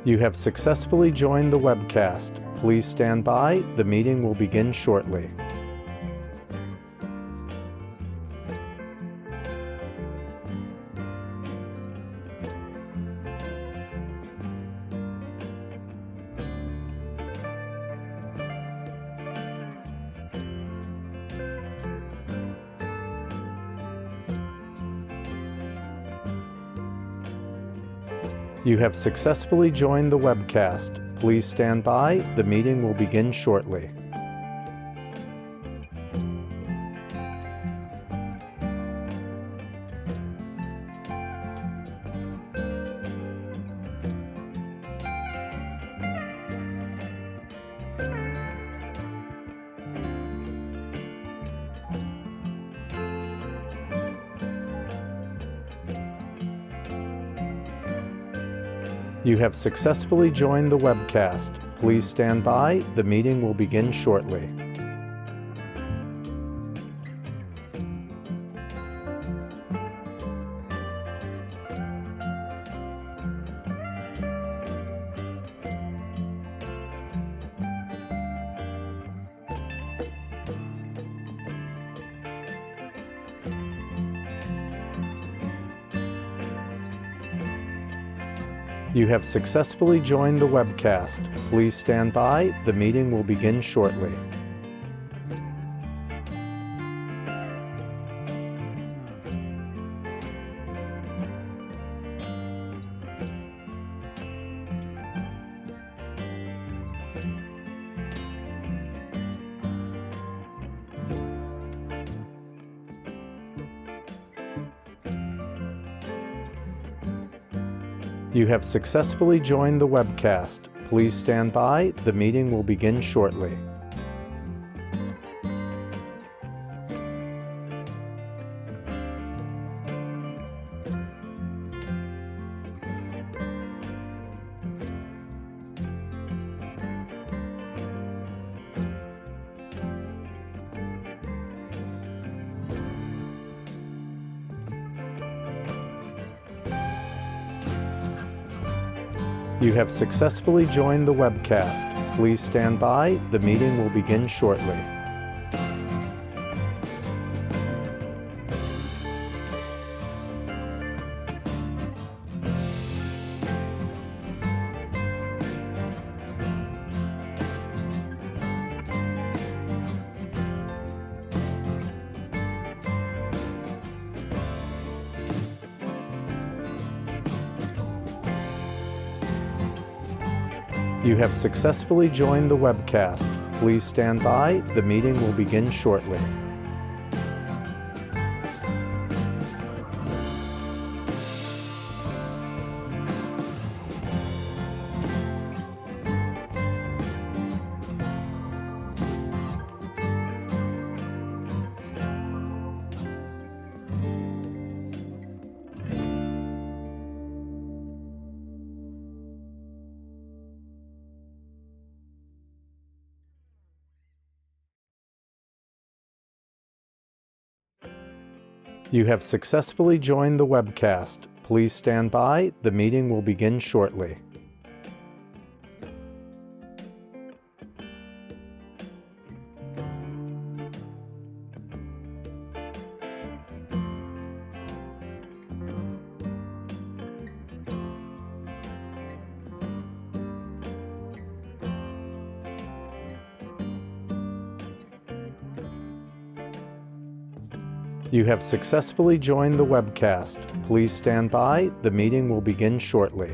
You have successfully joined the webcast. Please stand by. The meeting will begin shortly. You have successfully joined the webcast. Please stand by. The meeting will begin shortly. You have successfully joined the webcast. Please stand by. The meeting will begin shortly. You have successfully joined the webcast. Please stand by. The meeting will begin shortly. You have successfully joined the webcast. Please stand by. The meeting will begin shortly. You have successfully joined the webcast. Please stand by. The meeting will begin shortly. You have successfully joined the webcast. Please stand by. The meeting will begin shortly. You have successfully joined the webcast. Please stand by. The meeting will begin shortly. You have successfully joined the webcast. Please stand by. The meeting will begin shortly.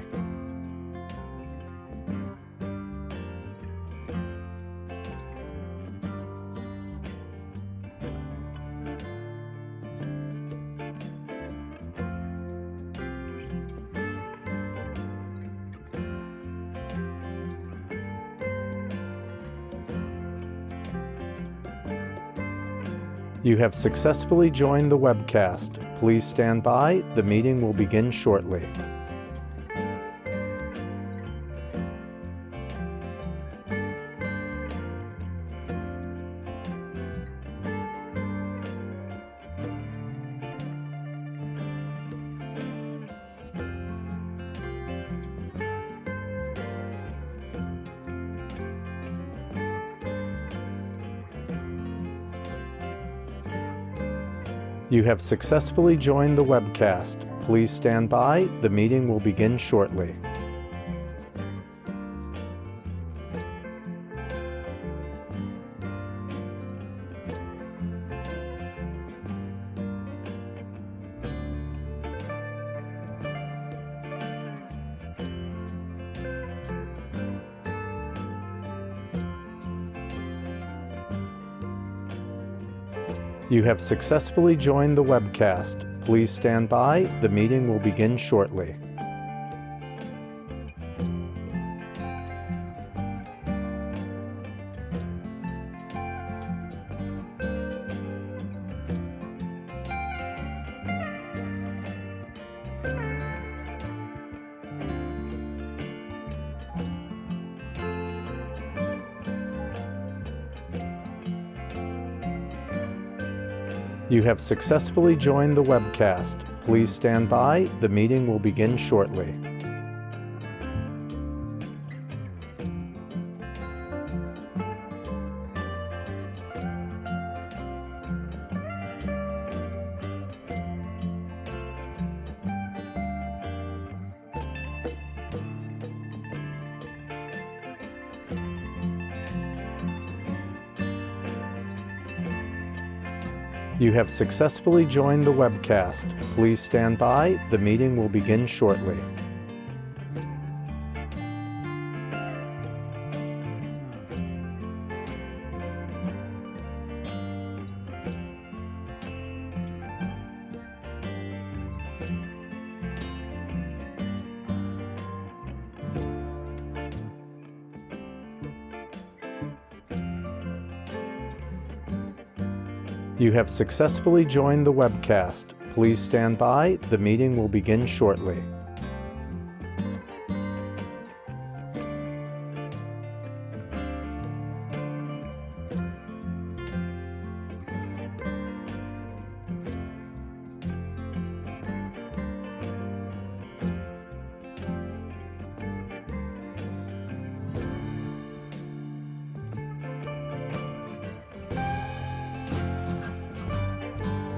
You have successfully joined the webcast. Please stand by. The meeting will begin shortly. You have successfully joined the webcast. Please stand by. The meeting will begin shortly. You have successfully joined the webcast. Please stand by. The meeting will begin shortly. You have successfully joined the webcast. Please stand by. The meeting will begin shortly. You have successfully joined the webcast. Please stand by. The meeting will begin shortly. You have successfully joined the webcast. Please stand by. The meeting will begin shortly.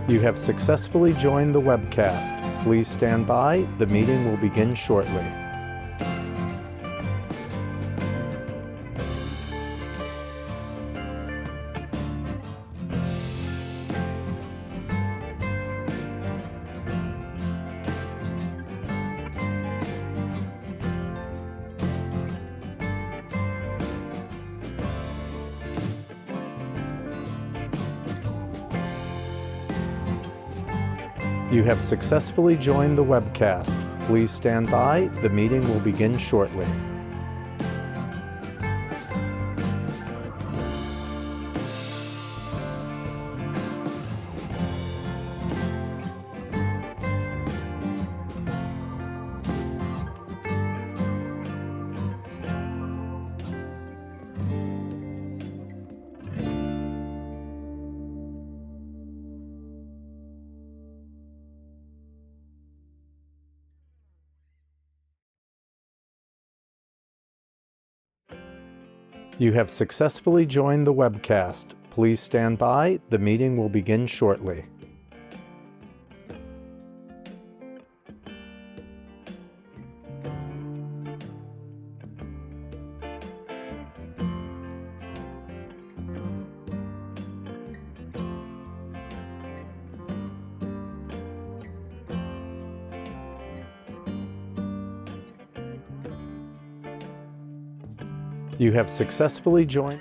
You have successfully joined the webcast. Please stand by. The meeting will begin shortly. You have successfully joined the webcast. Please stand by. The meeting will begin shortly. You have successfully joined the webcast. Please stand by. The meeting will begin shortly. You have successfully joined.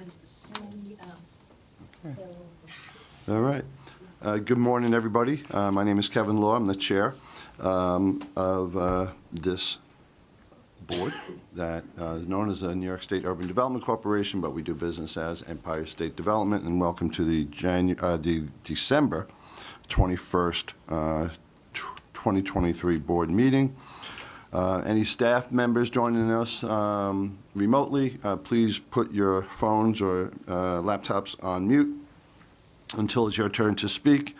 All right. Good morning, everybody. My name is Kevin Law. I'm the chair of this board that is known as the New York State Urban Development Corporation, but we do business as Empire State Development. And welcome to the December 21st, 2023 board meeting. Any staff members joining us remotely, please put your phones or laptops on mute until it's your turn to speak.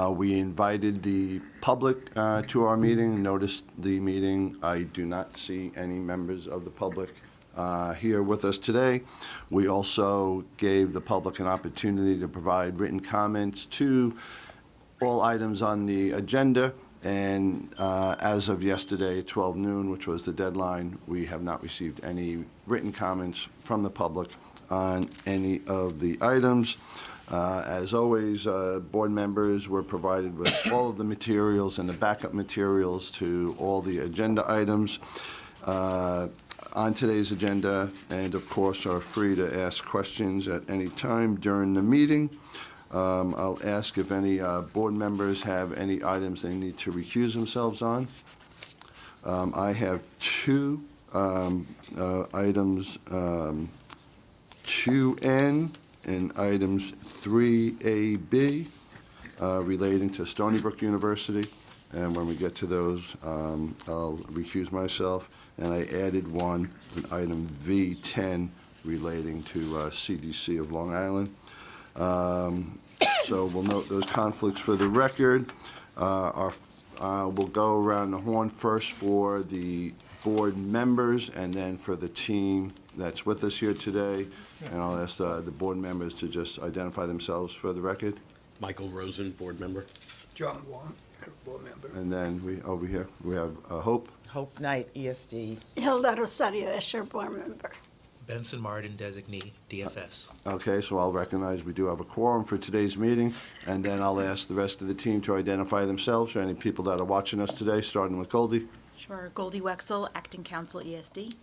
We invited the public to our meeting, noticed the meeting. I do not see any members of the public here with us today. We also gave the public an opportunity to provide written comments to all items on the agenda, and as of yesterday, 12 noon, which was the deadline, we have not received any written comments from the public on any of the items. As always, board members were provided with all of the materials and the backup materials to all the agenda items on today's agenda, and of course are free to ask questions at any time during the meeting. I'll ask if any board members have any items they need to recuse themselves on. I have two items, 2N and items 3AB relating to Stony Brook University. And when we get to those, I'll recuse myself. And I added one, an item V10 relating to CDC of Long Island. So we'll note those conflicts for the record. We'll go around the horn first for the board members and then for the team that's with us here today. And I'll ask the board members to just identify themselves for the record. Michael Rosen, board member. John Wong, board member. And then over here, we have Hope. Hope Knight, ESD. Hilda Rosario Escher, board member. Benson Martin, designee, DFS. Okay, so I'll recognize we do have a quorum for today's meeting, and then I'll ask the rest of the team to identify themselves, or any people that are watching us today, starting with Goldie. Sure. Goldie Wexel, Acting Counsel, ESD.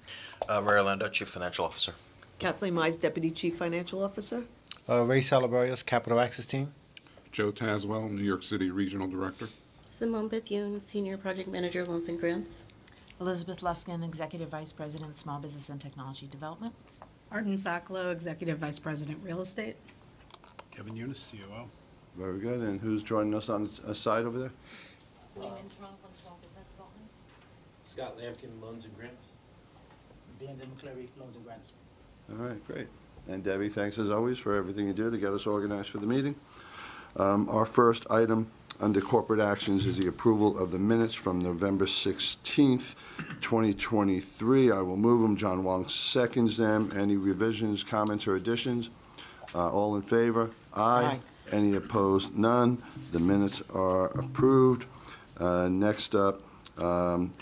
Ray Orlando, Chief Financial Officer. Kathleen Mize, Deputy Chief Financial Officer. Ray Salabarios, Capital Access Team. Joe Taswell, New York City Regional Director. Simone Bethune, Senior Project Manager, Loans and Grants. Elizabeth Luskin, Executive Vice President, Small Business and Technology Development. Arden Sokolow, Executive Vice President, Real Estate. Kevin Eunice, COO. Very good, and who's joining us on the side over there? Raymond Trump on Small Business Development. Scott Lampkin, Loans and Grants. Brandon McCleary, Loans and Grants. All right, great. And Debbie, thanks as always for everything you do to get us organized for the meeting. Our first item under corporate actions is the approval of the minutes from November 16th, 2023. I will move them. John Wong seconds them. Any revisions, comments, or additions? All in favor? Aye. Any opposed? None. The minutes are approved. Next up,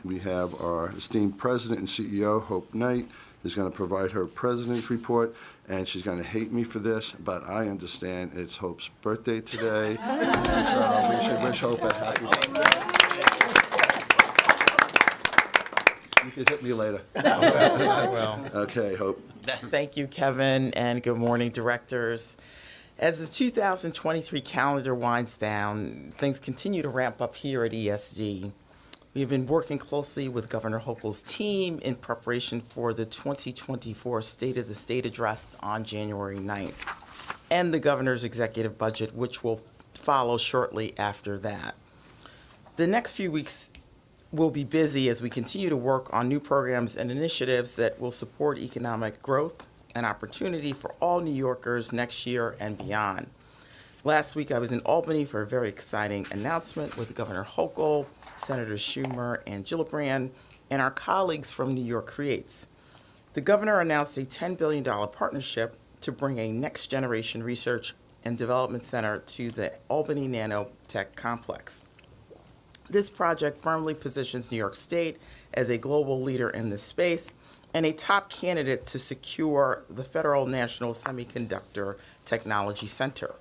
we have our esteemed President and CEO, Hope Knight, is going to provide her President's report, and she's going to hate me for this, but I understand it's Hope's birthday today, so we should wish Hope a happy birthday. You can hit me later. I will. Okay, Hope. Thank you, Kevin, and good morning, directors. As the 2023 calendar winds down, things continue to ramp up here at ESD. We've been working closely with Governor Hochul's team in preparation for the 2024 State of the State address on January 9th, and the governor's executive budget, which will follow shortly after that. The next few weeks will be busy as we continue to work on new programs and initiatives that will support economic growth and opportunity for all New Yorkers next year and beyond. Last week, I was in Albany for a very exciting announcement with Governor Hochul, Senator Schumer, and Gillibrand, and our colleagues from New York Creates. The governor announced a $10 billion partnership to bring a next-generation research and development center to the Albany Nanotech Complex. This project firmly positions New York State as a global leader in this space and a top candidate to secure the Federal National Semiconductor Technology Center.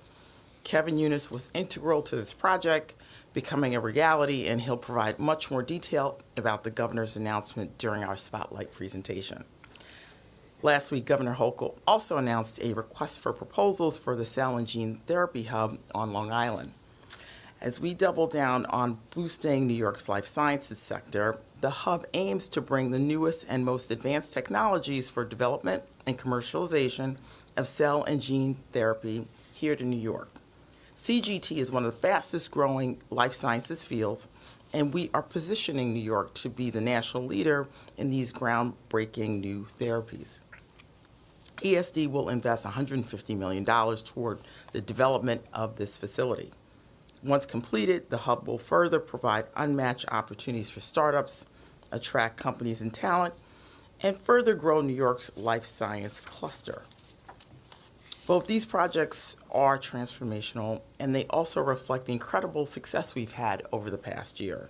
Kevin Eunice was integral to this project becoming a reality, and he'll provide much more detail about the governor's announcement during our spotlight presentation. Last week, Governor Hochul also announced a request for proposals for the Cell and Gene Therapy Hub on Long Island. As we double down on boosting New York's life sciences sector, the hub aims to bring the newest and most advanced technologies for development and commercialization of cell and gene therapy here to New York. CGT is one of the fastest growing life sciences fields, and we are positioning New York to be the national leader in these groundbreaking new therapies. ESD will invest $150 million toward the development of this facility. Once completed, the hub will further provide unmatched opportunities for startups, attract companies and talent, and further grow New York's life science cluster. Both these projects are transformational, and they also reflect the incredible success we've had over the past year.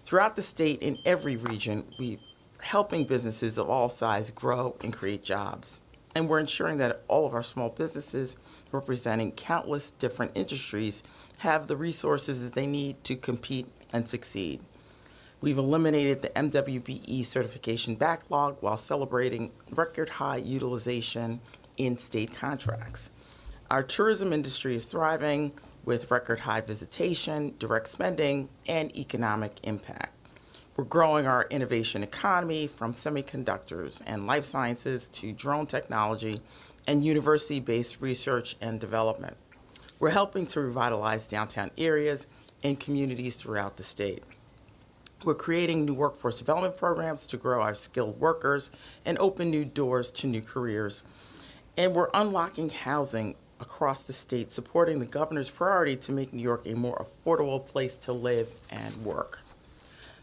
Throughout the state, in every region, we're helping businesses of all sizes grow and create jobs. And we're ensuring that all of our small businesses, representing countless different industries, have the resources that they need to compete and succeed. We've eliminated the MWBE certification backlog while celebrating record high utilization in state contracts. Our tourism industry is thriving with record high visitation, direct spending, and economic impact. We're growing our innovation economy from semiconductors and life sciences to drone technology and university-based research and development. We're helping to revitalize downtown areas and communities throughout the state. We're creating new workforce development programs to grow our skilled workers and open new doors to new careers. And we're unlocking housing across the state, supporting the governor's priority to make New York a more affordable place to live and work.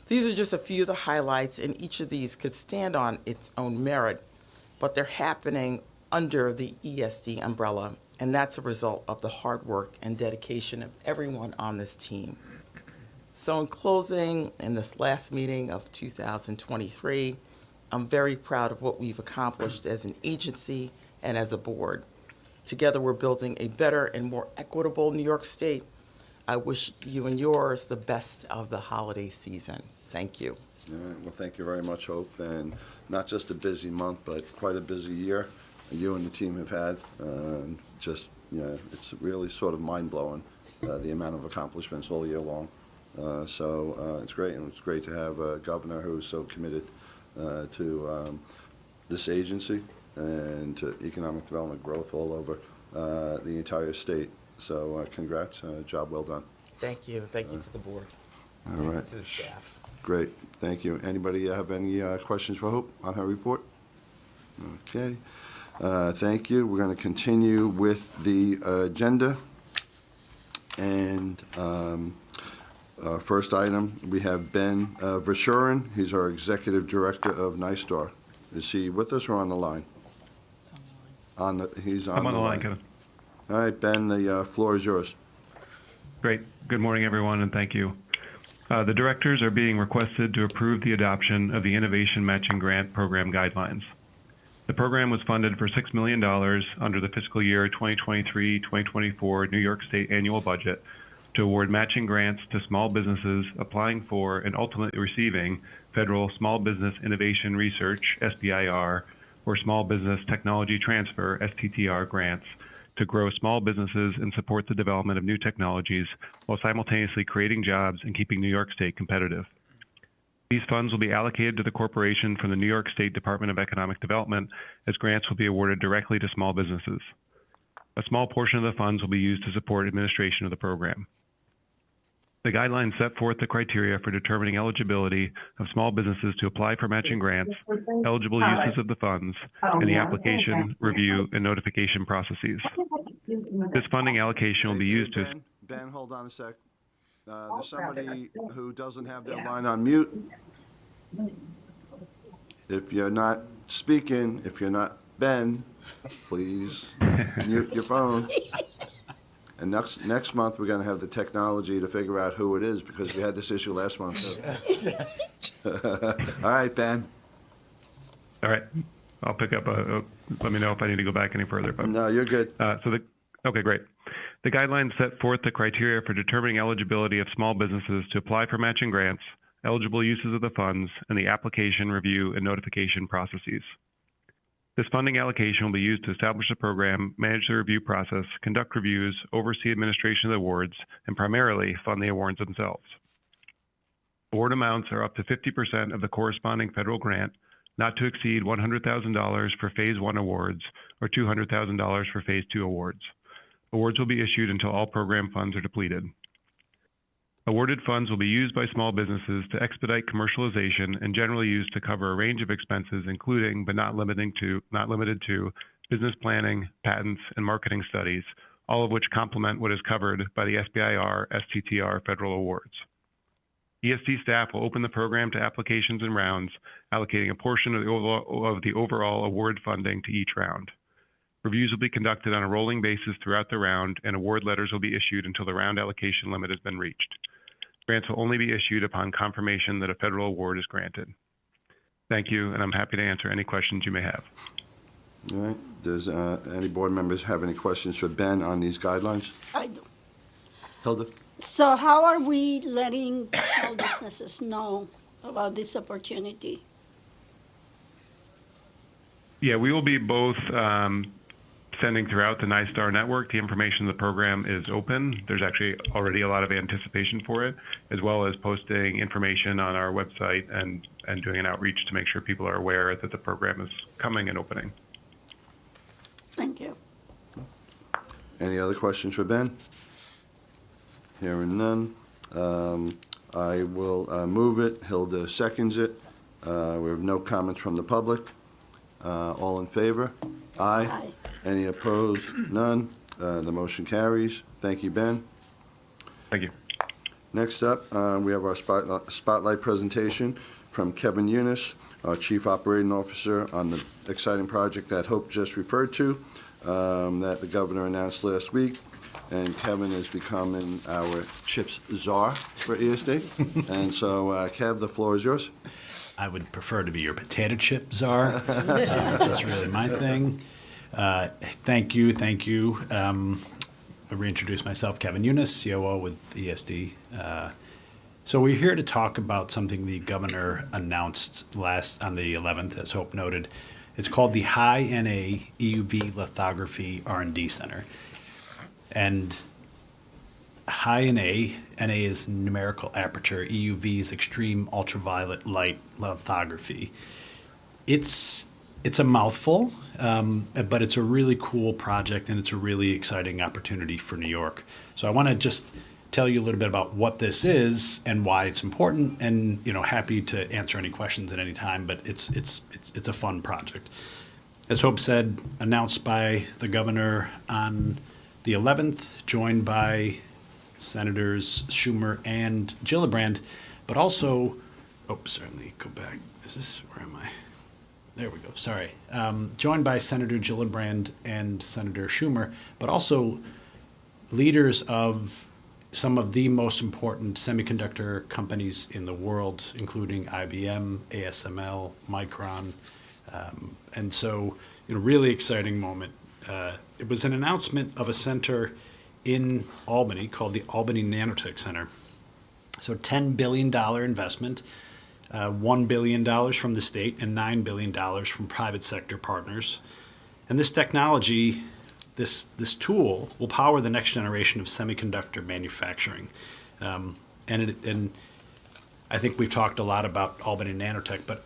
These are just a few of the highlights, and each of these could stand on its own merit, but they're happening under the ESD umbrella, and that's a result of the hard work and dedication of everyone on this team. So in closing, in this last meeting of 2023, I'm very proud of what we've accomplished as an agency and as a board. Together, we're building a better and more equitable New York State. I wish you and yours the best of the holiday season. Thank you. All right, well, thank you very much, Hope, and not just a busy month, but quite a busy year you and the team have had. It's really sort of mind-blowing, the amount of accomplishments all year long. So it's great, and it's great to have a governor who's so committed to this agency and to economic development growth all over the entire state. So congrats, job well done. Thank you. Thank you to the board. All Thank you right. to the staff. Great, thank you. Anybody have any questions for Hope on her report? Okay, thank you. We're going to continue with the agenda. And first item, we have Ben Verschuren. He's our Executive Director of NYSTAR. Is he with us or on the line? He's on the line. Kevin. All right, Ben, the floor is yours. Great. Good morning, everyone, and thank you. The directors are being requested to approve the adoption of the Innovation Matching Grant Program guidelines. The program was funded for $6 million under the fiscal year 2023-2024 New York State annual budget to award matching grants to small businesses applying for and ultimately receiving federal Small Business Innovation Research, SBIR, or Small Business Technology Transfer, STTR grants to grow small businesses and support the development of new technologies while simultaneously creating jobs and keeping New York State competitive. These funds will be allocated to the corporation from the New York State Department of Economic Development, as grants will be awarded directly to small businesses. A small portion of the funds will be used to support administration of the program. The guidelines set forth the criteria for determining eligibility of small businesses to apply for matching grants, eligible uses of the funds, and the application, review, and notification processes. This funding allocation will be used to... Ben, hold on a sec. There's somebody who doesn't have their line on mute. If you're not speaking, if you're not Ben, please mute your phone. And next month, we're going to have the technology to figure out who it is, because we had this issue last month. So. All right, Ben. All right. I'll pick up. Let me know if I need to go back any further. But, no, you're good. Okay, great. The guidelines set forth the criteria for determining eligibility of small businesses to apply for matching grants, eligible uses of the funds, and the application, review, and notification processes. This funding allocation will be used to establish the program, manage the review process, conduct reviews, oversee administration of the awards, and primarily fund the awards themselves. Award amounts are up to 50% of the corresponding federal grant, not to exceed $100,000 for Phase 1 awards or $200,000 for Phase 2 awards. Awards will be issued until all program funds are depleted. Awarded funds will be used by small businesses to expedite commercialization and generally used to cover a range of expenses, including but not limited to business planning, patents, and marketing studies, all of which complement what is covered by the SBIR, STTR federal awards. ESD staff will open the program to applications and rounds, allocating a portion of the overall award funding to each round. Reviews will be conducted on a rolling basis throughout the round, and award letters will be issued until the round allocation limit has been reached. Grants will only be issued upon confirmation that a federal award is granted. Thank you, and I'm happy to answer any questions you may have. All right. Does any board members have any questions for Ben on these guidelines? I do. Hilda? So how are we letting small businesses know about this opportunity? Yeah, we will be both sending throughout the NISTAR network. The information in the program is open. There's actually already a lot of anticipation for it, as well as posting information on our website and doing an outreach to make sure people are aware that the program is coming and opening. Thank you. Any other questions for Ben? Hearing none. I will move it. Hilda seconds it. We have no comments from the public. All in favor? Aye. Aye. Any opposed? None. The motion carries. Thank you, Ben. Thank you. Next up, we have our spotlight presentation from Kevin Eunice, our Chief Operating Officer, on the exciting project that Hope just referred to, that the governor announced last week. And Kevin is becoming our chips czar for ESD. And so, Kev, the floor is yours. I would prefer to be your potato chip czar. That's really my thing. Thank you. I'll reintroduce myself, Kevin Eunice, COO with ESD. So we're here to talk about something the governor announced on the 11th, as Hope noted. It's called the High NA EUV Lithography R&D Center. And high NA is numerical aperture, EUV is extreme ultraviolet light lithography. It's a mouthful, but it's a really cool project and it's a really exciting opportunity for New York. So I want to just tell you a little bit about what this is and why it's important, and happy to answer any questions at any time. But it's a fun project. As Hope said, announced by the governor on the 11th, joined by Senators Schumer and Gillibrand, but also, certainly go back. Where am I? There we go. Sorry. Joined by Senator Gillibrand and Senator Schumer, but also leaders of some of the most important semiconductor companies in the world, including IBM, ASML, Micron. And so, really exciting moment. It was an announcement of a center in Albany called the Albany Nanotech Center. So $10 billion investment, $1 billion from the state and $9 billion from private sector partners. And this technology, this tool, will power the next generation of semiconductor manufacturing. And I think we've talked a lot about Albany Nanotech, but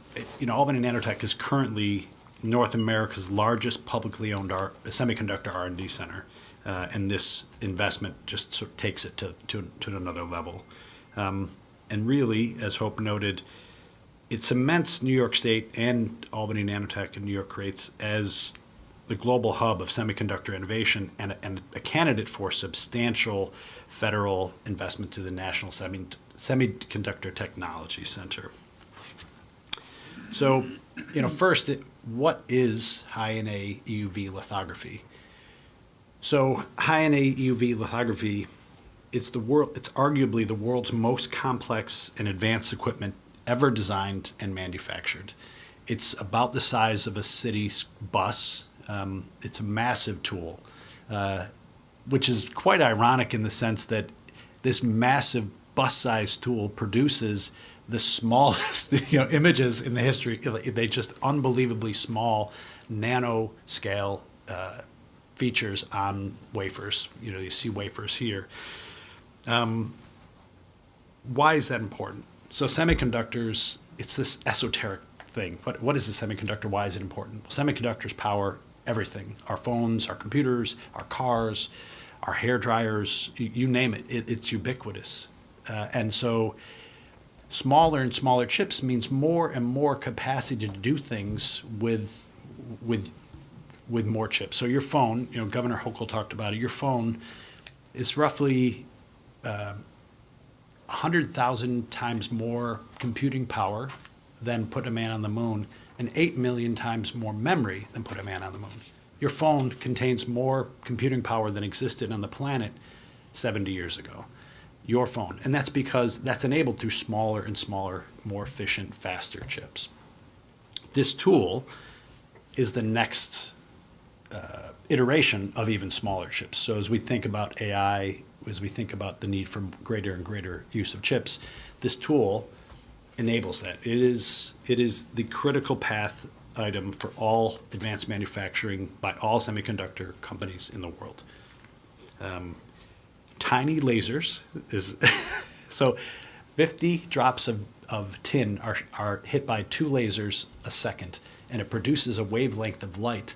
Albany Nanotech is currently North America's largest publicly owned semiconductor R&D center, and this investment just sort of takes it to another level. And really, as Hope noted, it cements New York State and Albany Nanotech in New York creates as the global hub of semiconductor innovation and a candidate for substantial federal investment to the National Semiconductor Technology Center. So, first, what is high NA EUV lithography? So, high NA EUV lithography, it's arguably the world's most complex and advanced equipment ever designed and manufactured. It's about the size of a city's bus. It's a massive tool, which is quite ironic in the sense that this massive bus-sized tool produces the smallest images in the history. They just unbelievably small nanoscale features on wafers. You see wafers here. Why is that important? So semiconductors, it's this esoteric thing. What is a semiconductor? Why is it important? Well, semiconductors power everything. Our phones, our computers, our cars, our hair dryers, you name it. It's ubiquitous. And so smaller and smaller chips means more and more capacity to do things with more chips. So your phone, Governor Hochul talked about it, your phone is roughly 100,000 times more computing power than put a man on the moon, and 8 million times more memory than put a man on the moon. Your phone contains more computing power than existed on the planet 70 years ago. Your phone. And that's because that's enabled through smaller and smaller, more efficient, faster chips. This tool is the next iteration of even smaller chips. So as we think about AI, as we think about the need for greater and greater use of chips, this tool enables that. It is the critical path item for all advanced manufacturing by all semiconductor companies in the world. Tiny lasers is so 50 drops of tin are hit by 2 lasers a second, and it produces a wavelength of light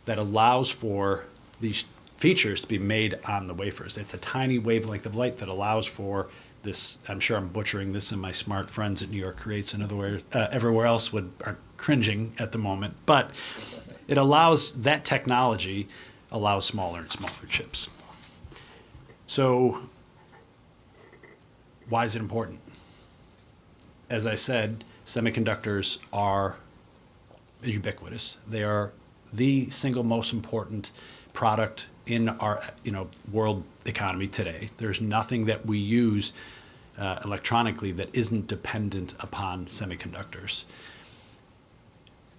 that allows for these features to be made on the wafers. It's a tiny wavelength of light that allows for this. I'm sure I'm butchering this, and my smart friends at New York Creates and everywhere else are cringing at the moment. But it allows, that technology allows smaller and smaller chips. So why is it important? As I said, semiconductors are ubiquitous. They are the single most important product in our world economy today. There's nothing that we use electronically that isn't dependent upon semiconductors.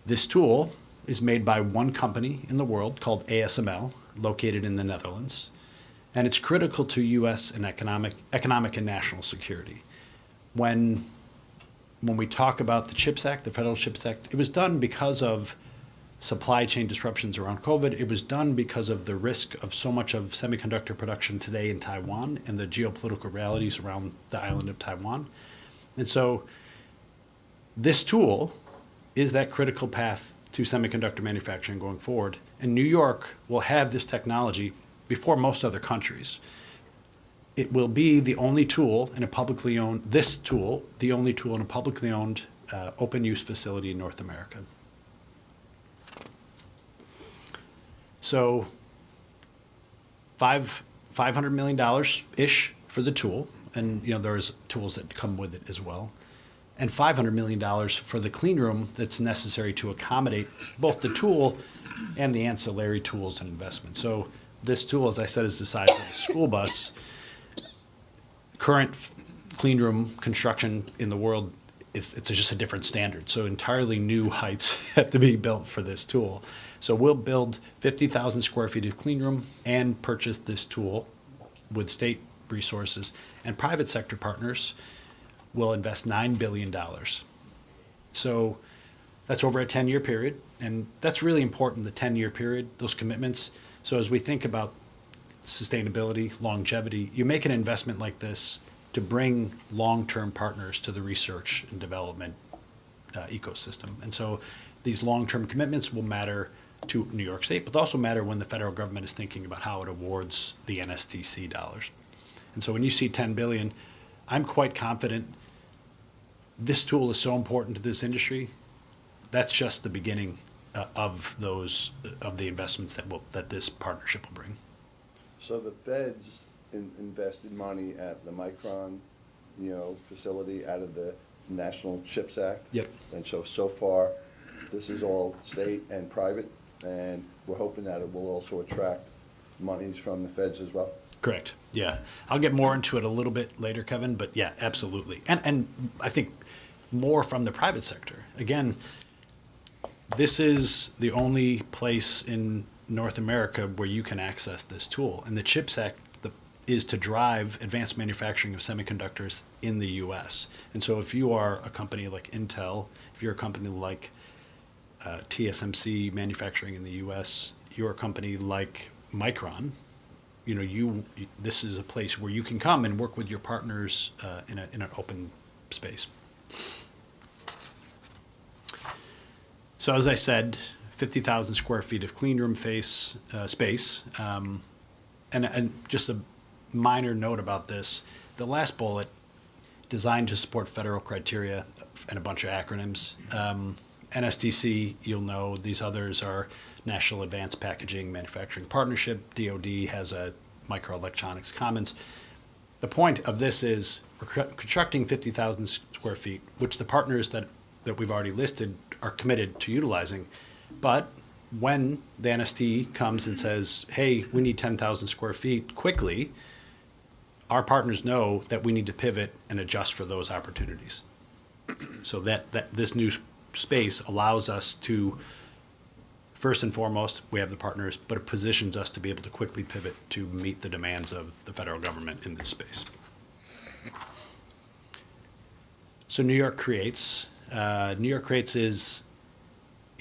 This tool is made by one company in the world called ASML, located in the Netherlands, and it's critical to U.S. and economic and national security. When we talk about the CHIPS Act, the Federal CHIPS Act, it was done because of supply chain disruptions around COVID. It was done because of the risk of so much of semiconductor production today in Taiwan and the geopolitical realities around the island of Taiwan. And so this tool is that critical path to semiconductor manufacturing going forward. And New York will have this technology before most other countries. It will be the only tool in a publicly owned, the only tool in a publicly owned open use facility in North America. So $500 million-ish for the tool, and there's tools that come with it as well, and $500 million for the clean room that's necessary to accommodate both the tool and the ancillary tools and investments. So this tool, as I said, is the size of a school bus. Current clean room construction in the world it's just a different standard. So entirely new heights have to be built for this tool. So we'll build 50,000 square feet of clean room and purchase this tool with state resources, and private sector partners will invest $9 billion. So that's over a 10-year period, and that's really important, the 10-year period, those commitments. So as we think about sustainability, longevity, you make an investment like this to bring long-term partners to the research and development ecosystem. And so these long-term commitments will matter to New York State, but also matter when the federal government is thinking about how it awards the NSTC dollars. And so when you see $10 billion, I'm quite confident this tool is so important to this industry. That's just the beginning of the investments that this partnership will bring. So the feds invested money at the Micron, facility out of the National CHIPS Act. Yep. And so far, this is all state and private, and we're hoping that it will also attract monies from the feds as well. Correct. Yeah. I'll get more into it a little bit later, Kevin, but yeah, absolutely. And I think more from the private sector. Again, this is the only place in North America where you can access this tool. And the CHIPS Act is to drive advanced manufacturing of semiconductors in the U.S. And so if you are a company like Intel, if you're a company like TSMC manufacturing in the U.S., you're a company like Micron, this is a place where you can come and work with your partners in an open space. So as I said, 50,000 square feet of clean room space, and just a minor note about this, the last bullet, designed to support federal criteria and a bunch of acronyms. NSTC, you'll know, these others are National Advanced Packaging Manufacturing Partnership. DoD has a Microelectronics Commons. The point of this is we're constructing 50,000 square feet, which the partners that we've already listed are committed to utilizing. But when the NST comes and says, hey, we need 10,000 square feet quickly, our partners know that we need to pivot and adjust for those opportunities. So that this new space allows us to, first and foremost, we have the partners, but it positions us to be able to quickly pivot to meet the demands of the federal government in this space. So New York Creates. New York Creates is,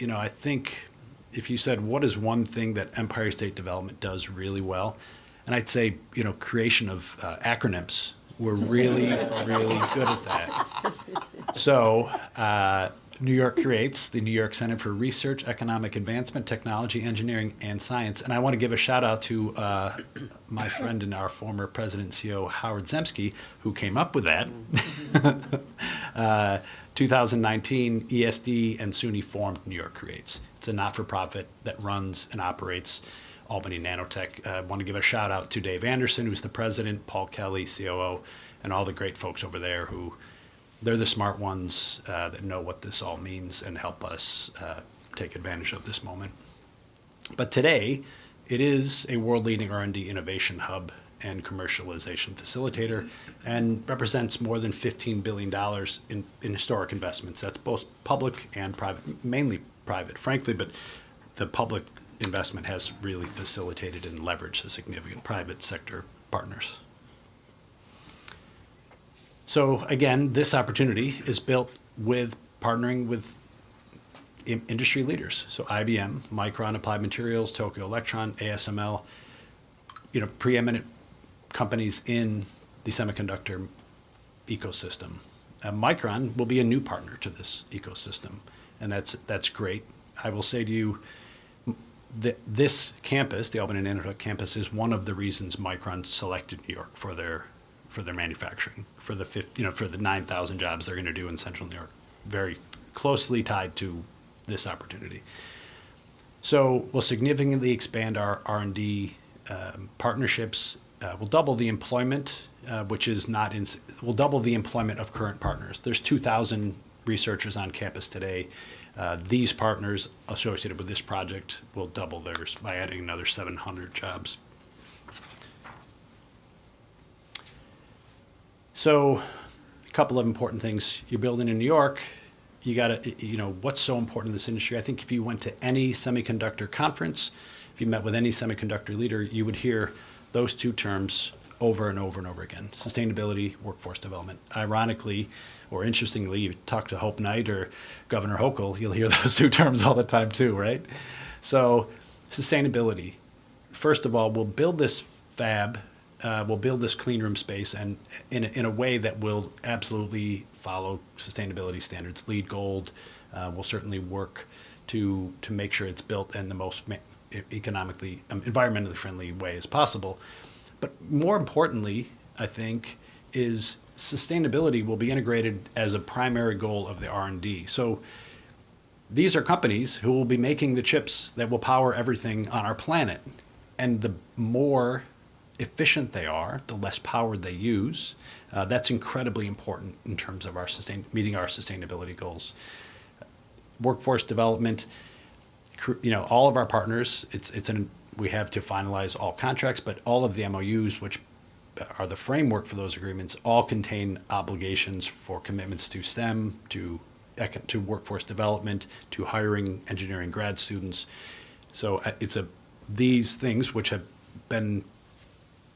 I think if you said, what is one thing that Empire State Development does really well? And I'd say, creation of acronyms. We're really, really good at that. So New York Creates, the New York Center for Research, Economic Advancement, Technology, Engineering, and Science. And I want to give a shout out to my friend and our former president and CEO, Howard Zemsky, who came up with that. 2019, ESD and SUNY formed New York Creates. It's a not-for-profit that runs and operates Albany Nanotech. I want to give a shout out to Dave Anderson, who's the president, Paul Kelly, COO, and all the great folks over there who, they're the smart ones that know what this all means and help us take advantage of this moment. But today, it is a world-leading R&D innovation hub and commercialization facilitator, and represents more than $15 billion in historic investments. That's both public and private, mainly private, frankly, but the public investment has really facilitated and leveraged the significant private sector partners. So again, this opportunity is built with partnering with industry leaders. So IBM, Micron, Applied Materials, Tokyo Electron, ASML, preeminent companies in the semiconductor ecosystem. Micron will be a new partner to this ecosystem, and that's great. I will say to you, this campus, the Albany Nanotech campus, is one of the reasons Micron selected New York for their manufacturing, for the 9,000 jobs they're going to do in Central New York, very closely tied to this opportunity. So we'll significantly expand our R&D partnerships. We'll double the employment, we'll double the employment of current partners. There's 2,000 researchers on campus today. These partners associated with this project will double theirs by adding another 700 jobs. So a couple of important things. You're building in New York. You got to, what's so important in this industry? I think if you went to any semiconductor conference, if you met with any semiconductor leader, you would hear those two terms over and over and over again: sustainability, workforce development. Ironically, or interestingly, you talk to Hope Knight or Governor Hochul, you'll hear those two terms all the time too, right? So sustainability. First of all, we'll build this fab, we'll build this clean room space, and in a way that will absolutely follow sustainability standards, LEED Gold. We'll certainly work to make sure it's built in the most economically, environmentally friendly way as possible. But more importantly, I think, is sustainability will be integrated as a primary goal of the R&D. So these are companies who will be making the chips that will power everything on our planet. And the more efficient they are, the less power they use. That's incredibly important in terms of our meeting our sustainability goals. Workforce development. All of our partners, we have to finalize all contracts, but all of the MOUs, which are the framework for those agreements, all contain obligations for commitments to STEM, to workforce development, to hiring engineering grad students. So these things, which have been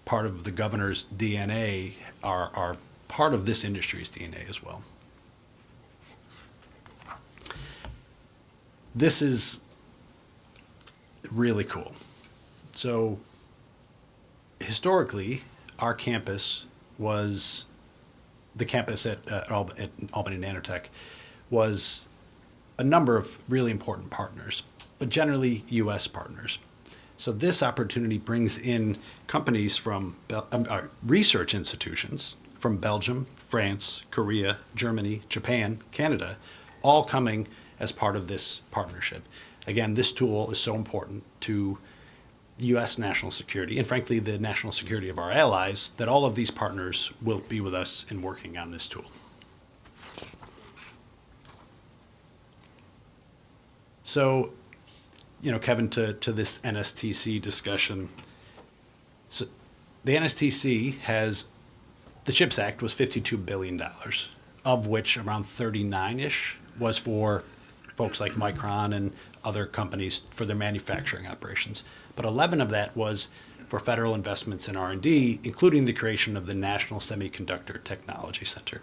part of the governor's DNA, are part of this industry's DNA as well. This is really cool. So historically, our campus was, the campus at Albany Nanotech was a number of really important partners, but generally U.S. partners. So this opportunity brings in companies from research institutions from Belgium, France, Korea, Germany, Japan, Canada, all coming as part of this partnership. Again, this tool is so important to U.S. national security and, frankly, the national security of our allies, that all of these partners will be with us in working on this tool. So Kevin, to this NSTC discussion. So the NSTC the CHIPS Act was $52 billion, of which around 39-ish was for folks like Micron and other companies for their manufacturing operations. But 11 of that was for federal investments in R&D, including the creation of the National Semiconductor Technology Center.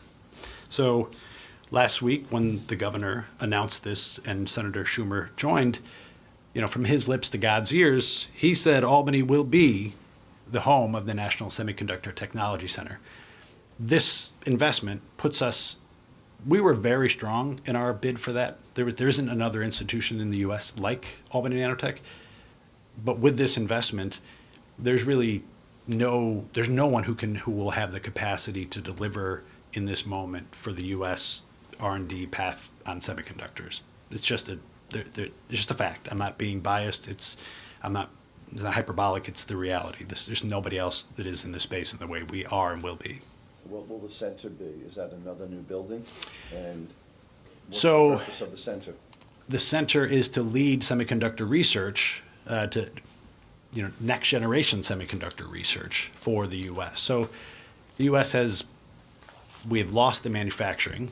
So last week, when the governor announced this and Senator Schumer joined, from his lips to God's ears, he said Albany will be the home of the National Semiconductor Technology Center. This investment puts us, we were very strong in our bid for that. There isn't another institution in the U.S. like Albany Nanotech, but with this investment, there's no one who will have the capacity to deliver in this moment for the U.S. R&D path on semiconductors. It's just a fact. I'm not being biased. It's not hyperbolic. It's the reality. There's nobody else that is in this space in the way we are and will be. What will the center be? Is that another new building? And what's So, the purpose of the center? The center is to lead semiconductor research to next generation semiconductor research for the U.S. So the U.S. we have lost the manufacturing.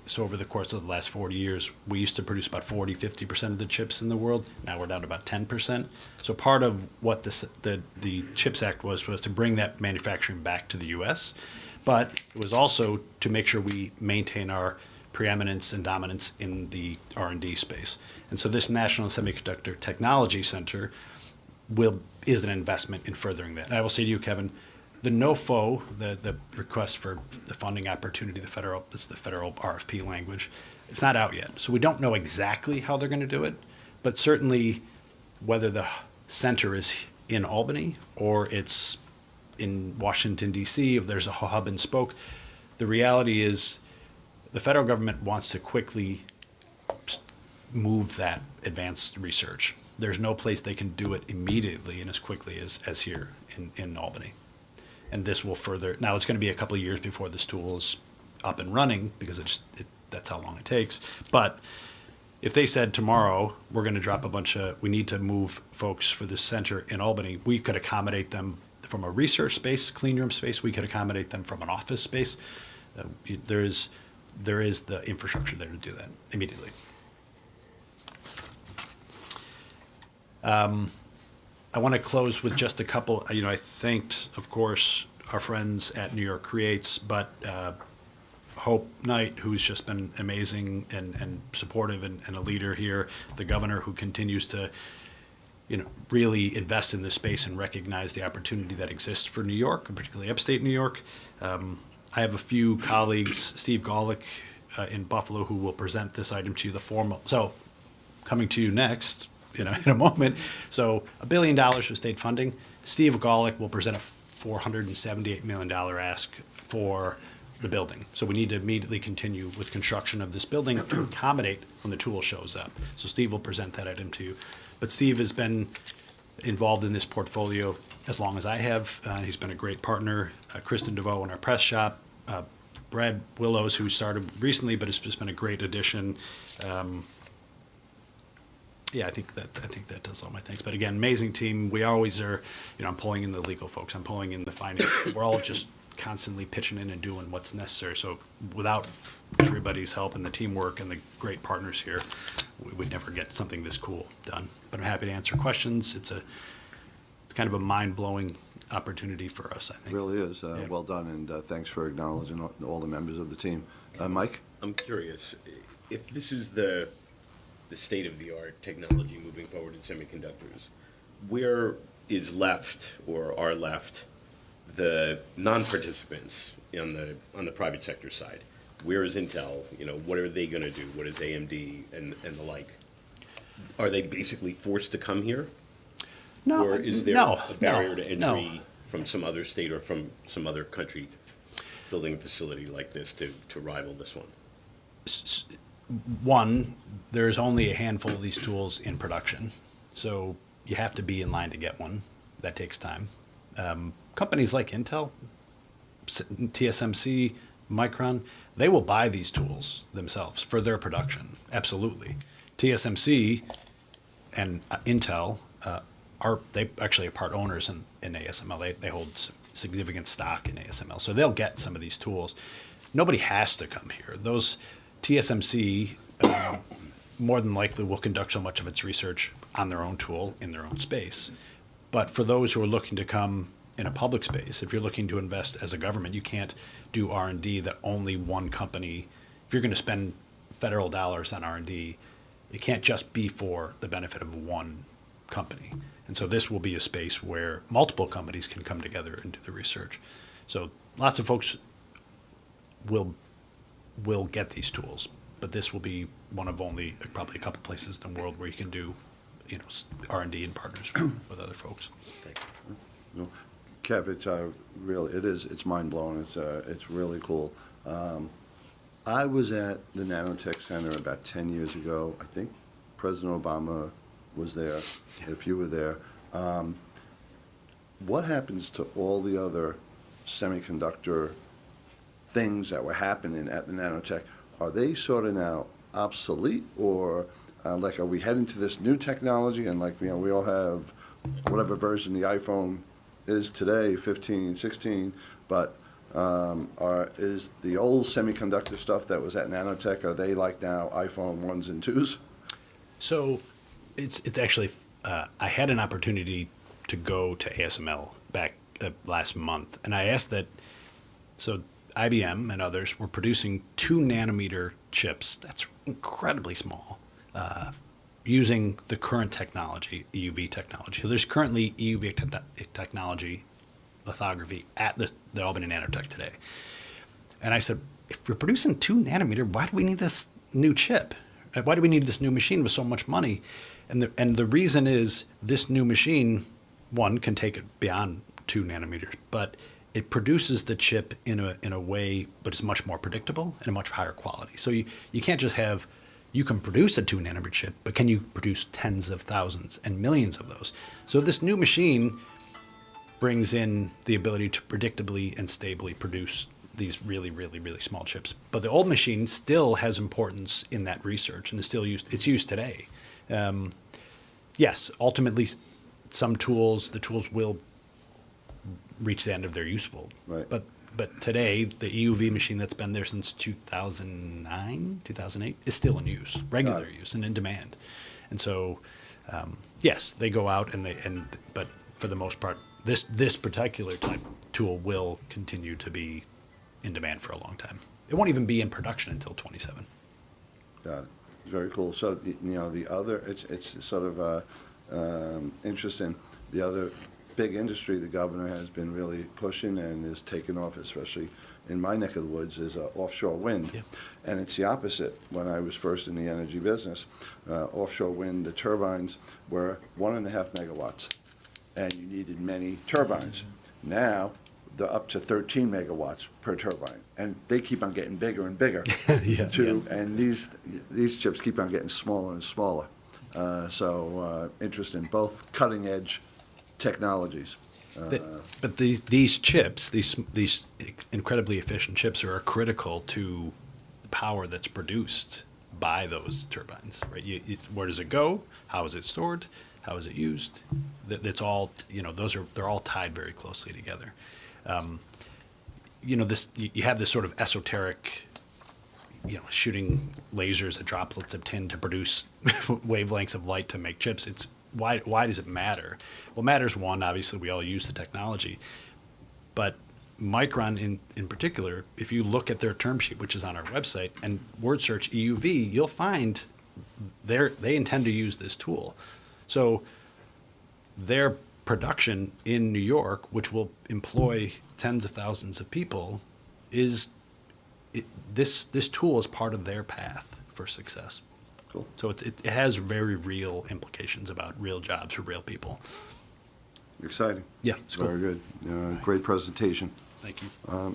So over the course of the last 40 years, we used to produce about 50% of the chips in the world. Now we're down to about 10%. So part of what the CHIPS Act was to bring that manufacturing back to the U.S., but it was also to make sure we maintain our preeminence and dominance in the R&D space. And so this National Semiconductor Technology Center is an investment in furthering that. And I will say to you, Kevin, the NOFO, the request for the funding opportunity, it's the federal RFP language, it's not out yet. So we don't know exactly how they're going to do it, but certainly whether the center is in Albany or it's in Washington, D.C., if there's a hub and spoke, the reality is the federal government wants to quickly move that advanced research. There's no place they can do it immediately and as quickly as here in Albany. And this will further, now it's going to be a couple of years before this tool is up and running because that's how long it takes. But if they said tomorrow, we're going to drop we need to move folks for this center in Albany, we could accommodate them from a research space, clean room space, we could accommodate them from an office space. There is the infrastructure there to do that immediately. I want to close with just a couple. I thanked, of course, our friends at New York Creates, but Hope Knight, who's just been amazing and supportive and a leader here, the governor who continues to, really invest in this space and recognize the opportunity that exists for New York, and particularly upstate New York. I have a few colleagues, Steve Golick in Buffalo, who will present this item to you, So coming to you next, in a moment. So $1 billion for state funding. Steve Golick will present a $478 million ask for the building. So we need to immediately continue with construction of this building to accommodate when the tool shows up. So Steve will present that item to you. But Steve has been involved in this portfolio as long as I have. He's been a great partner. Kristen DeVoe in our press shop. Brad Willows, who started recently, but has just been a great addition. Yeah, I think that does all my things. But again, amazing team. We always are, I'm pulling in the legal folks. I'm pulling in the finance. We're all just constantly pitching in and doing what's necessary. So without everybody's help and the teamwork and the great partners here, we would never get something this cool done. But I'm happy to answer questions. It's kind of a mind-blowing opportunity for us, I think. It really is. Well done, and thanks for acknowledging all the members of the team. Mike? I'm curious, if this is the state-of-the-art technology moving forward in semiconductors, where is left or are left the non-participants on the private sector side? Where is Intel? What are they going to do? What is AMD and the like? Are they basically forced to come here? No. Or is there a barrier to entry no. from some other state or from some other country building a facility like this to rival this one? One, there's only a handful of these tools in production, so you have to be in line to get one. That takes time. Companies like Intel, TSMC, Micron, they will buy these tools themselves for their production. Absolutely. TSMC and Intel they actually are part owners in ASML. They hold significant stock in ASML, so they'll get some of these tools. Nobody has to come here. Those TSMC more than likely will conduct so much of its research on their own tool in their own space. But for those who are looking to come in a public space, if you're looking to invest as a government, you can't do R&D that only one company. If you're going to spend federal dollars on R&D, it can't just be for the benefit of one company. And so this will be a space where multiple companies can come together and do the research. So lots of folks will get these tools, but this will be one of only probably a couple places in the world where you can do, R&D and partners with other folks. No, Kev, it's really, it's mind-blowing. It's really cool. I was at the Nanotech Center about 10 years ago. I think President Obama was there, if you were there. What happens to all the other semiconductor things that were happening at the Nanotech? Are they sort of now obsolete, or are we heading to this new technology, and we all have whatever version the iPhone is today, 15, 16, but is the old semiconductor stuff that was at Nanotech, are they like now iPhone 1s and 2s? So it's actually, I had an opportunity to go to ASML back last month, and I asked that, so IBM and others were producing 2 nanometer chips, that's incredibly small, using the current technology, EUV technology. So there's currently EUV technology, lithography, at the Albany Nanotech today. And I said, if we're producing 2 nanometer, why do we need this new chip? Why do we need this new machine with so much money? And the reason is this new machine, one, can take it beyond 2 nanometers, but it produces the chip in a way, but it's much more predictable and a much higher quality. So you can't just have, you can produce a 2 nanometer chip, but can you produce tens of thousands and millions of those? So this new machine brings in the ability to predictably and stably produce these really, really, really small chips. But the old machine still has importance in that research and is still used. It's used today. Yes, ultimately, the tools will reach the end of their useful. Right. But today, the EUV machine that's been there since 2009, 2008 is still in use, regular use and in demand. And so, yes, they go out but for the most part, this particular type tool will continue to be in demand for a long time. It won't even be in production until 27. Got it. Very cool. So, the other, it's sort of interesting. The other big industry the governor has been really pushing and is taking off, especially in my neck of the woods, is offshore wind. Yeah. And it's the opposite. When I was first in the energy business, offshore wind, the turbines were 1.5 megawatts, and you needed many turbines. Now, they're up to 13 megawatts per turbine, and they keep on getting bigger and bigger. And these chips keep on getting smaller and smaller. Interesting, both cutting edge technologies. But these chips, these incredibly efficient chips, are critical to the power that's produced by those turbines. Right? Where does it go? How is it stored? How is it used? That's all. They're all tied very closely together. You have this sort of esoteric, shooting lasers at droplets of tin to produce wavelengths of light to make chips. It's why does it matter? Well, it matters, one, obviously we all use the technology, but Micron in particular, if you look at their term sheet, which is on our website, and word search EUV, you'll find they intend to use this tool. So their production in New York, which will employ tens of thousands of people, this tool is part of their path for success. Cool. So it has very real implications about real jobs for real people. Exciting. Yeah, it's cool. Very good. Great presentation. Thank you.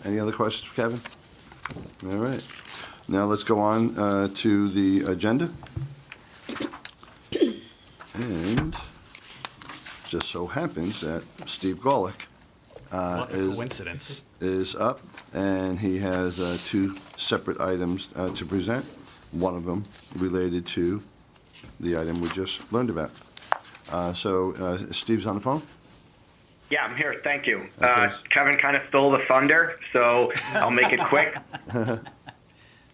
Any other questions for Kevin? All right. Now let's go on to the agenda. And just so happens that Steve Golick What a coincidence. is up, and he has 2 separate items to present. One of them related to the item we just learned about. Steve's on the phone? Yeah, I'm here. Thank you. Okay. Kevin kind of stole the thunder, so I'll make it quick.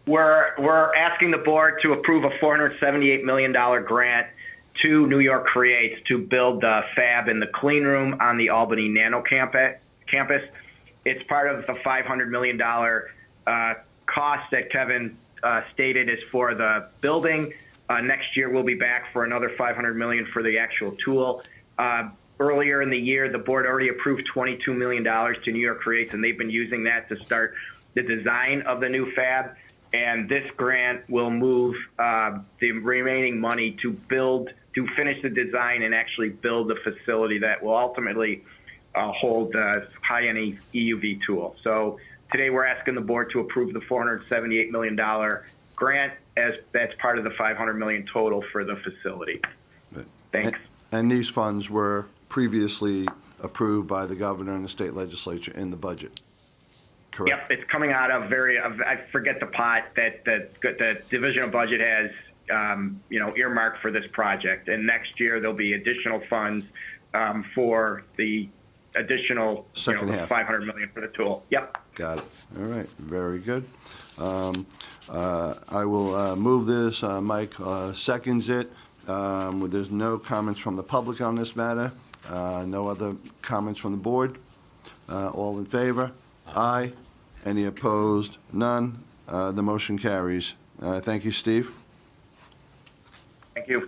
We're asking the board to approve a $478 million grant to New York Creates to build the fab in the clean room on the Albany Nano campus. It's part of the $500 million cost that Kevin stated is for the building. Next year, we'll be back for another $500 million for the actual tool. Earlier in the year, the board already approved $22 million to New York Creates, and they've been using that to start the design of the new fab. And this grant will move the remaining money to finish the design and actually build the facility that will ultimately hold the high-end EUV tool. So today we're asking the board to approve the $478 million grant as that's part of the $500 million total for the facility. Thanks. And these funds were previously approved by the governor and the state legislature in the budget, correct? Yep, it's coming out of I forget the pot that the Division of Budget has, earmarked for this project. And next year there'll be additional funds for the additional Second half. $500 million for the tool. Yep. Got it. All right, very good. I will move this. Mike seconds it. There's no comments from the public on this matter. No other comments from the board. All in favor? Aye. Any opposed? None. The motion carries. Thank you, Steve. Thank you.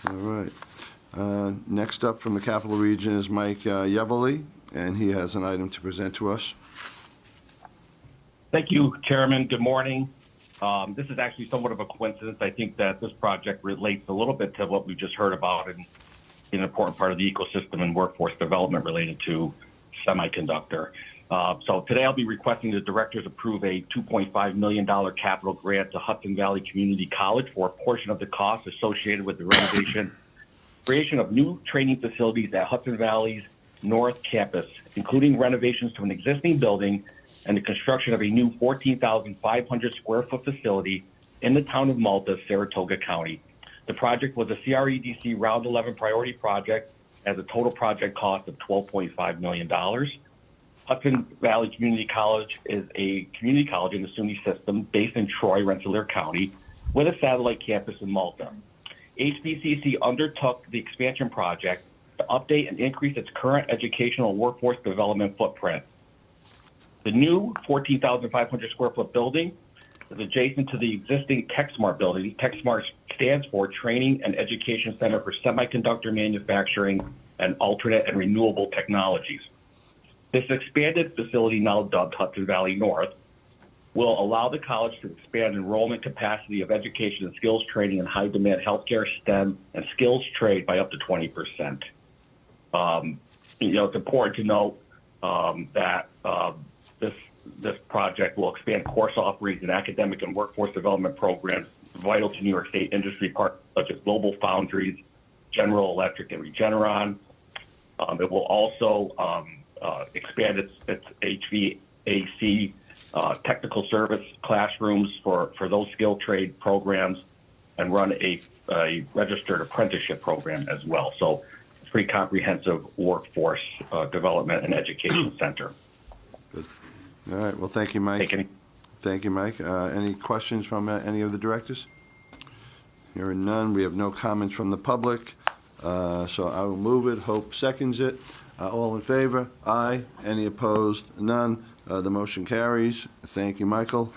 All right. Next up from the Capital Region is Mike Yeverly, and he has an item to present to us. Thank you, Chairman. Good morning. This is actually somewhat of a coincidence. I think that this project relates a little bit to what we just heard about in an important part of the ecosystem and workforce development related to semiconductor. So today I'll be requesting the directors approve a $2.5 million capital grant to Hudson Valley Community College for a portion of the cost associated with the creation of new training facilities at Hudson Valley's North Campus, including renovations to an existing building and the construction of a new 14,500 square foot facility in the town of Malta, Saratoga County. The project was a CREDC Round 11 priority project as a total project cost of $12.5 million. Hudson Valley Community College is a community college in the SUNY system based in Troy, Rensselaer County, with a satellite campus in Malta. HVCC undertook the expansion project to update and increase its current educational workforce development footprint. The new 14,500 square foot building is adjacent to the existing TechSmart building. TechSmart stands for Training and Education Center for Semiconductor Manufacturing and Alternate and Renewable Technologies. This expanded facility, now dubbed Hudson Valley North, will allow the college to expand enrollment capacity of education and skills training in high-demand healthcare, STEM, and skills trade by up to 20%. It's important to note that this project will expand course offerings and academic and workforce development programs vital to New York State industry partners such as Global Foundries, General Electric, and Regeneron. It will also expand its HVAC technical service classrooms for those skill trade programs and run a registered apprenticeship program as well. So it's a pretty comprehensive workforce development and education center. Good. All right. Well, thank you, Mike. Thank you, Mike. Any questions from any of the directors? Hearing none. We have no comments from the public. So I will move it. Hope seconds it. All in favor? Aye. Any opposed? None. The motion carries. Thank you, Michael.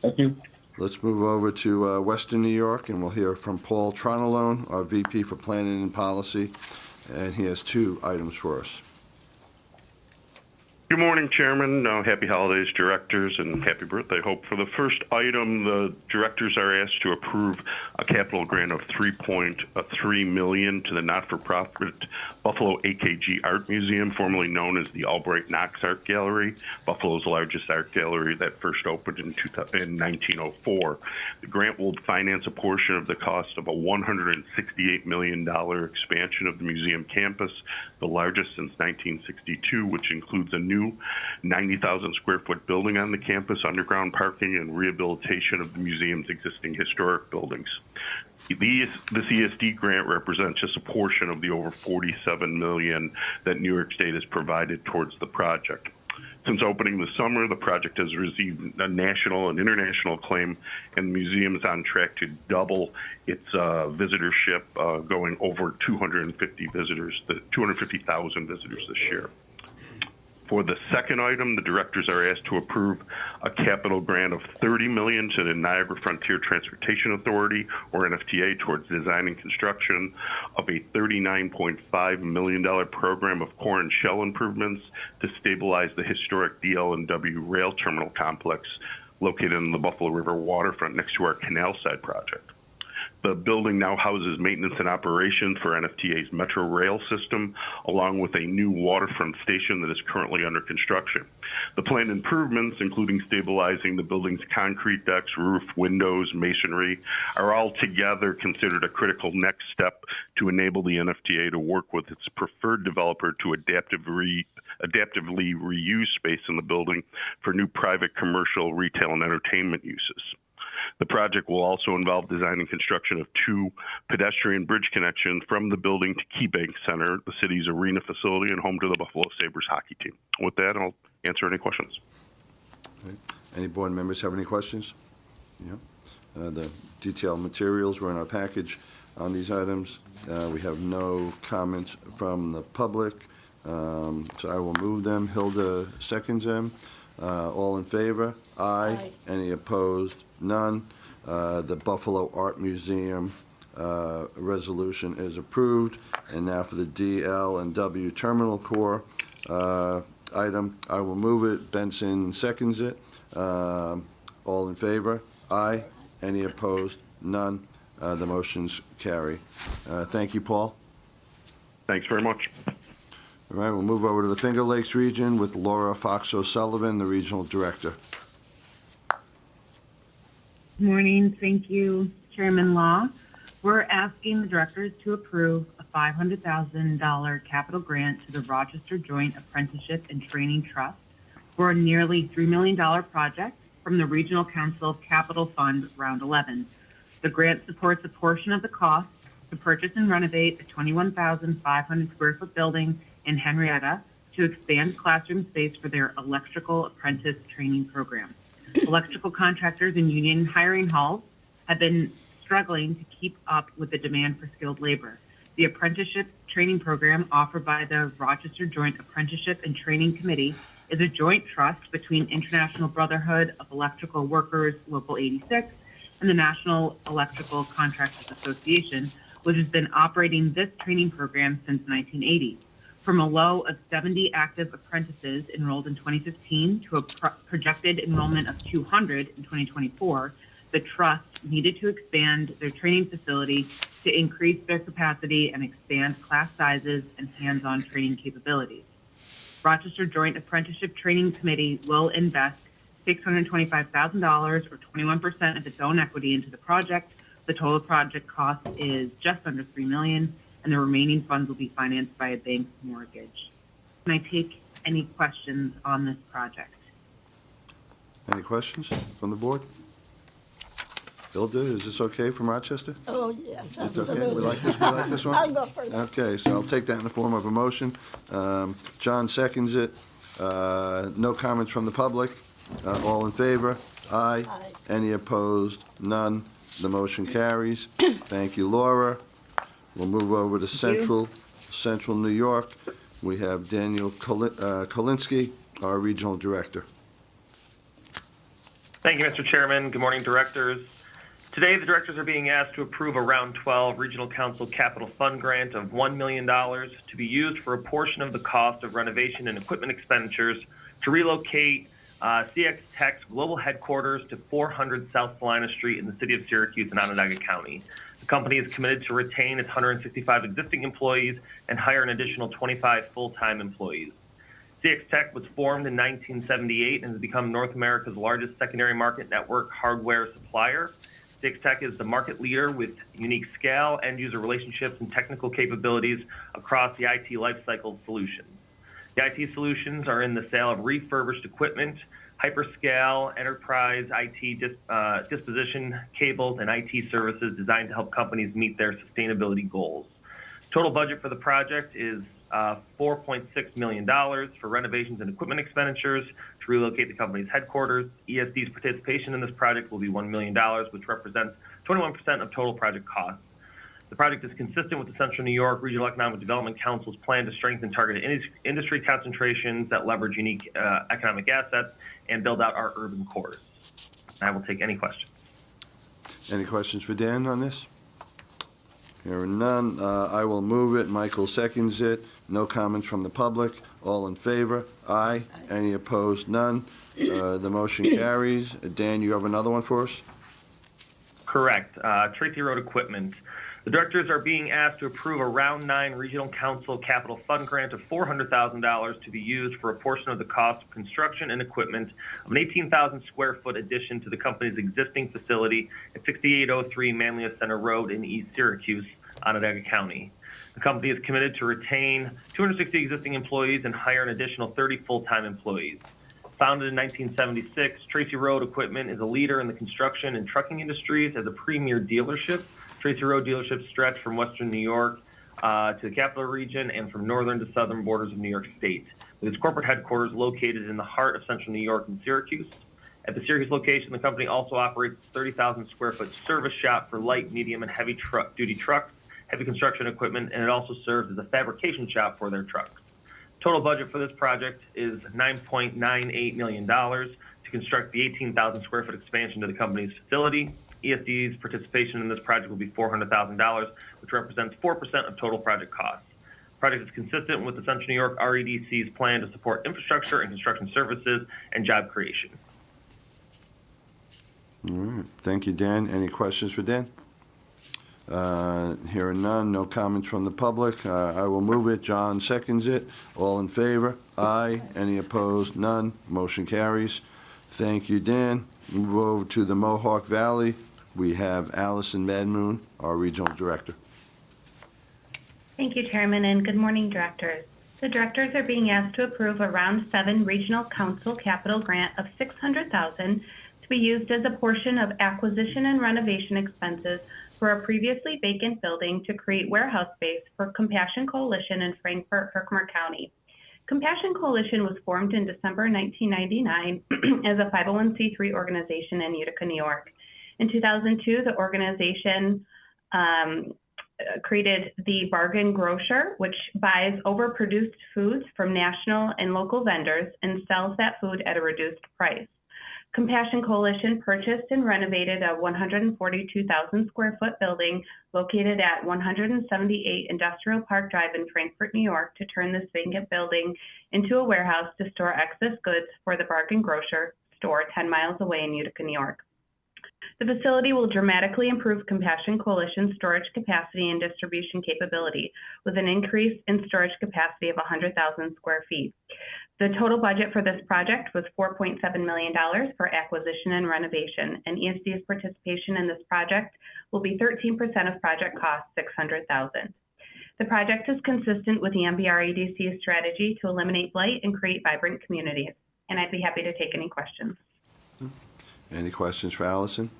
Thank you. Let's move over to Western New York, and we'll hear from Paul Tronalone, our VP for Planning and Policy, and he has two items for us. Good morning, Chairman. Happy holidays, directors, and happy birthday, Hope. For the first item, the directors are asked to approve a capital grant of $3.3 million to the not-for-profit Buffalo AKG Art Museum, formerly known as the Albright Knox Art Gallery, Buffalo's largest art gallery that first opened in 1904. The grant will finance a portion of the cost of a $168 million expansion of the museum campus, the largest since 1962, which includes a new new 90,000 square foot building on the campus, underground parking, and rehabilitation of the museum's existing historic buildings. This ESD grant represents just a portion of the over $47 million that New York State has provided towards the project. Since opening this summer, the project has received a national and international acclaim, and the museum is on track to double its visitorship, going over 250,000 visitors this year. For the second item, the directors are asked to approve a capital grant of $30 million to the Niagara Frontier Transportation Authority, or NFTA, towards design and construction of a $39.5 million program of core and shell improvements to stabilize the historic DL&W rail terminal complex located in the Buffalo River waterfront next to our canal side project. The building now houses maintenance and operations for NFTA's Metro Rail system, along with a new waterfront station that is currently under construction. The planned improvements, including stabilizing the building's concrete decks, roof, windows, masonry, are all together considered a critical next step to enable the NFTA to work with its preferred developer to adaptively reuse space in the building for new private, commercial, retail, and entertainment uses. The project will also involve design and construction of 2 pedestrian bridge connections from the building to KeyBank Center, the city's arena facility and home to the Buffalo Sabres hockey team. With that, I'll answer any questions. Okay. Any board members have any questions? Yeah. The detailed materials were in our package on these items. We have no comments from the public, so I will move them. Hilda seconds them. All in favor? Aye. Aye. Any opposed? None. The Buffalo Art Museum resolution is approved. And now for the DL&W Terminal Core item, I will move it. Benson seconds it. All in favor? Aye. Any opposed? None. The motions carry. Thank you, Paul. Thanks very much. All right, we'll move over to the Finger Lakes region with Laura Fox O'Sullivan, the regional director. Good morning. Thank you, Chairman Law. We're asking the directors to approve a $500,000 capital grant to the Rochester Joint Apprenticeship and Training Trust for a nearly $3 million project from the Regional Council Capital Fund Round 11. The grant supports a portion of the cost to purchase and renovate a 21,500 square foot building in Henrietta to expand classroom space for their electrical apprentice training program. Electrical contractors and union hiring halls have been struggling to keep up with the demand for skilled labor. The apprenticeship training program offered by the Rochester Joint Apprenticeship and Training Committee is a joint trust between International Brotherhood of Electrical Workers Local 86 and the National Electrical Contractors Association, which has been operating this training program since 1980. From a low of 70 active apprentices enrolled in 2015 to a projected enrollment of 200 in 2024, the trust needed to expand their training facility to increase their capacity and expand class sizes and hands-on training capabilities. Rochester Joint Apprenticeship Training Committee will invest $625,000 or 21% of its own equity into the project. The total project cost is just under $3 million, and the remaining funds will be financed by a bank mortgage. Can I take any questions on this project? Any questions from the board? Hilda, is this okay from Rochester? Oh, yes, It's okay? absolutely. We like this one? I'll go for that. Okay, so I'll take that in the form of a motion. John seconds it. No comments from the public. All in favor? Aye. Aye. Any opposed? None. The motion carries. Thank you, Laura. We'll move over to Central New York. We have Daniel Kolinsky, our regional director. Thank you, Mr. Chairman. Good morning, directors. Today, the directors are being asked to approve a Round 12 Regional Council Capital Fund grant of $1 million to be used for a portion of the cost of renovation and equipment expenditures to relocate CX Tech's global headquarters to 400 South Salina Street in the city of Syracuse in Onondaga County. The company is committed to retain its 165 existing employees and hire an additional 25 full-time employees. CX Tech was formed in 1978 and has become North America's largest secondary market network hardware supplier. CX Tech is the market leader with unique scale, end-user relationships, and technical capabilities across the IT lifecycle solutions. The IT solutions are in the sale of refurbished equipment, hyperscale, enterprise IT disposition cables, and IT services designed to help companies meet their sustainability goals. Total budget for the project is $4.6 million for renovations and equipment expenditures to relocate the company's headquarters. ESD's participation in this project will be $1 million, which represents 21% of total project costs. The project is consistent with the Central New York Regional Economic Development Council's plan to strengthen targeted industry concentrations that leverage unique economic assets and build out our urban cores. I will take any questions. Any questions for Dan on this? Hearing none, I will move it. Michael seconds it. No comments from the public. All in favor? Aye. Any opposed? None. The motion carries. Dan, you have another one for us? Correct. Tracy Road Equipment. The directors are being asked to approve a Round 9 Regional Council Capital Fund grant of $400,000 to be used for a portion of the cost of construction and equipment of an 18,000 square foot addition to the company's existing facility at 6803 Manlius Center Road in East Syracuse, Onondaga County. The company is committed to retain 260 existing employees and hire an additional 30 full-time employees. Founded in 1976, Tracy Road Equipment is a leader in the construction and trucking industries as a premier dealership. Tracy Road dealerships stretch from western New York to the capital region and from northern to southern borders of New York State, with its corporate headquarters located in the heart of central New York in Syracuse. At the Syracuse location, the company also operates a 30,000 square foot service shop for light, medium, and heavy duty trucks, heavy construction equipment, and it also serves as a fabrication shop for their trucks. Total budget for this project is $9.98 million to construct the 18,000 square foot expansion to the company's facility. ESD's participation in this project will be $400,000, which represents 4% of total project costs. The project is consistent with the Central New York REDC's plan to support infrastructure and construction services and job creation. All right. Thank you, Dan. Any questions for Dan? Hearing none, no comments from the public. I will move it. John seconds it. All in favor? Aye. Any opposed? None. Motion carries. Thank you, Dan. Move over to the Mohawk Valley. We have Allison Madmoon, our regional director. Thank you, Chairman, and good morning, directors. The directors are being asked to approve a Round 7 Regional Council capital grant of $600,000 to be used as a portion of acquisition and renovation expenses for a previously vacant building to create warehouse space for Compassion Coalition in Frankfort, Herkimer County. Compassion Coalition was formed in December 1999 as a 501c3 organization in Utica, New York. In 2002, the organization created the Bargain Grocer, which buys overproduced foods from national and local vendors and sells that food at a reduced price. Compassion Coalition purchased and renovated a 142,000 square foot building located at 178 Industrial Park Drive in Frankfort, New York, to turn this vacant building into a warehouse to store excess goods for the Bargain Grocer store 10 miles away in Utica, New York. The facility will dramatically improve Compassion Coalition's storage capacity and distribution capability, with an increase in storage capacity of 100,000 square feet. The total budget for this project was $4.7 million for acquisition and renovation, and ESD's participation in this project will be 13% of project cost, $600,000. The project is consistent with the MBREDC's strategy to eliminate blight and create vibrant communities, and I'd be happy to take any questions. Any questions for Allison?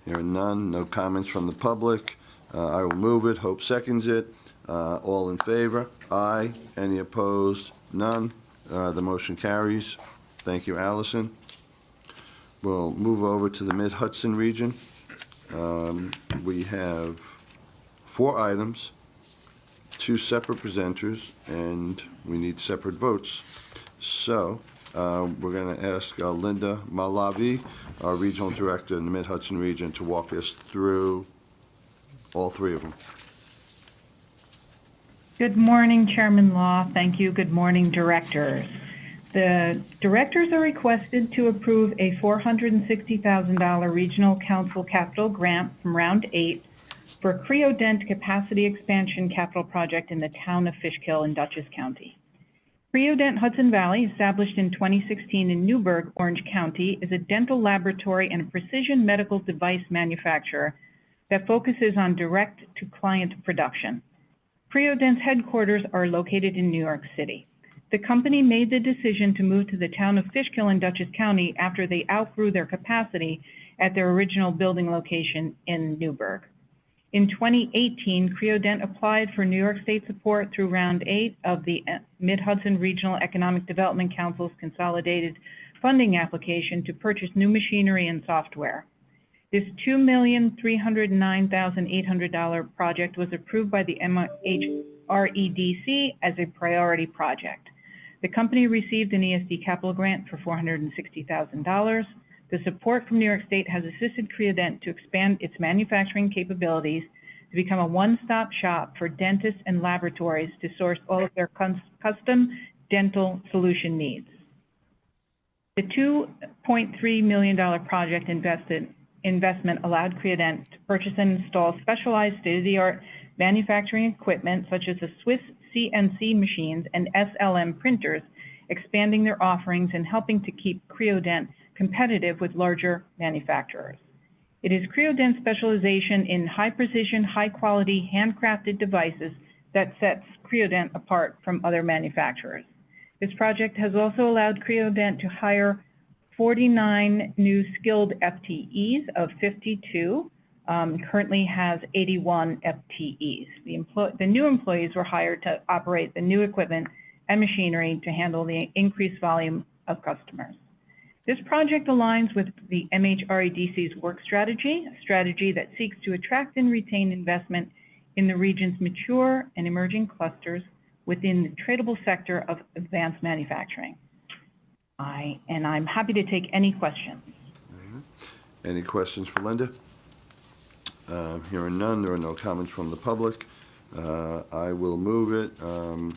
Hearing none, no comments from the public. I will move it. Hope seconds it. All in favor? Aye. Any opposed? None. The motion carries. Thank you, Allison. We'll move over to the Mid-Hudson region. We have 4 items, 2 separate presenters, and we need separate votes. So we're going to ask Linda Malavi, our regional director in the Mid-Hudson region, to walk us through all 3 of them. Good morning, Chairman Law. Thank you. Good morning, directors. The directors are requested to approve a $460,000 Regional Council capital grant from Round 8 for a Creodent capacity expansion capital project in the town of Fishkill in Dutchess County. Creodent Hudson Valley, established in 2016 in Newburgh, Orange County, is a dental laboratory and precision medical device manufacturer that focuses on direct-to-client production. Creodent's headquarters are located in New York City. The company made the decision to move to the town of Fishkill in Dutchess County after they outgrew their capacity at their original building location in Newburgh. In 2018, Creodent applied for New York State support through Round 8 of the Mid-Hudson Regional Economic Development Council's consolidated funding application to purchase new machinery and software. This $2,309,800 project was approved by the MHREDC as a priority project. The company received an ESD capital grant for $460,000. The support from New York State has assisted Creodent to expand its manufacturing capabilities to become a one-stop shop for dentists and laboratories to source all of their custom dental solution needs. The $2.3 million project investment allowed Creodent to purchase and install specialized state-of-the-art manufacturing equipment such as the Swiss CNC machines and SLM printers, expanding their offerings and helping to keep Creodent competitive with larger manufacturers. It is Creodent's specialization in high-precision, high-quality, handcrafted devices that sets Creodent apart from other manufacturers. This project has also allowed Creodent to hire 49 new skilled FTEs of 52, currently has 81 FTEs. The new employees were hired to operate the new equipment and machinery to handle the increased volume of customers. This project aligns with the MHREDC's work strategy, a strategy that seeks to attract and retain investment in the region's mature and emerging clusters within the tradable sector of advanced manufacturing. I'm happy to take any questions. Any questions for Linda? Hearing none, there are no comments from the public. I will move it.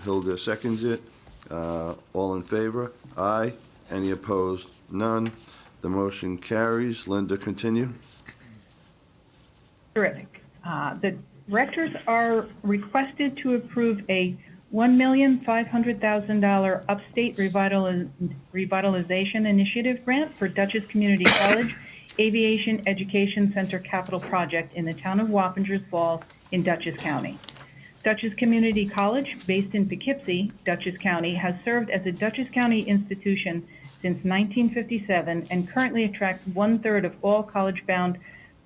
Hilda seconds it. All in favor? Aye. Any opposed? None. The motion carries. Linda, continue. Terrific. The directors are requested to approve a $1,500,000 Upstate Revitalization Initiative grant for Dutchess Community College Aviation Education Center capital project in the town of Wappingers Falls in Dutchess County. Dutchess Community College, based in Poughkeepsie, Dutchess County, has served as a Dutchess County institution since 1957 and currently attracts 1/3 of all college-bound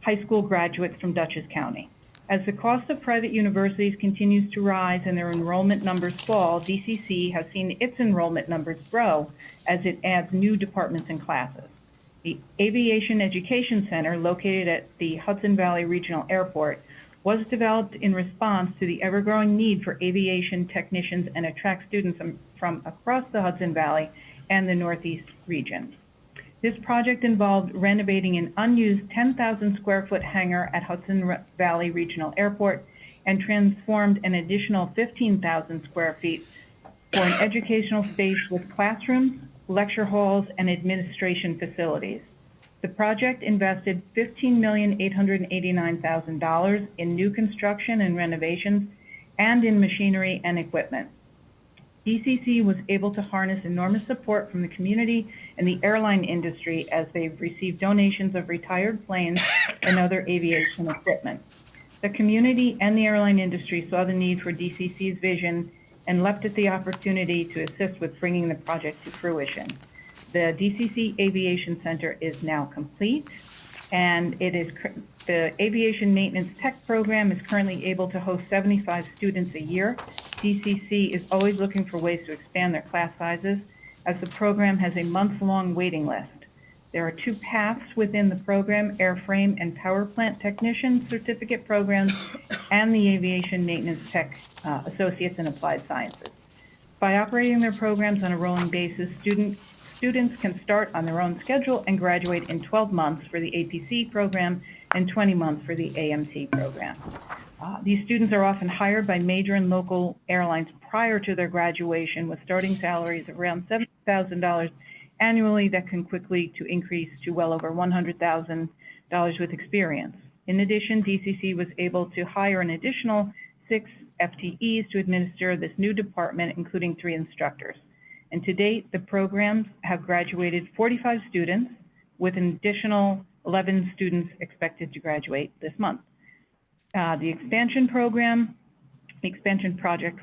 high school graduates from Dutchess County. As the cost of private universities continues to rise and their enrollment numbers fall, DCC has seen its enrollment numbers grow as it adds new departments and classes. The Aviation Education Center, located at the Hudson Valley Regional Airport, was developed in response to the ever-growing need for aviation technicians and attracts students from across the Hudson Valley and the Northeast region. This project involved renovating an unused 10,000 square foot hangar at Hudson Valley Regional Airport and transformed an additional 15,000 square feet for an educational space with classrooms, lecture halls, and administration facilities. The project invested $15,889,000 in new construction and renovations and in machinery and equipment. DCC was able to harness enormous support from the community and the airline industry as they've received donations of retired planes and other aviation equipment. The community and the airline industry saw the need for DCC's vision and leapt at the opportunity to assist with bringing the project to fruition. The DCC Aviation Center is now complete, and the Aviation Maintenance Tech Program is currently able to host 75 students a year. DCC is always looking for ways to expand their class sizes, as the program has a month-long waiting list. There are 2 paths within the program: airframe and power plant technician certificate programs and the Aviation Maintenance Tech Associates in Applied Sciences. By operating their programs on a rolling basis, students can start on their own schedule and graduate in 12 months for the APC program and 20 months for the AMC program. These students are often hired by major and local airlines prior to their graduation with starting salaries of around $70,000 annually that can quickly to increase to well over $100,000 with experience. In addition, DCC was able to hire an additional 6 FTEs to administer this new department, including 3 instructors. And to date, the programs have graduated 45 students, with an additional 11 students expected to graduate this month. The expansion program expansion project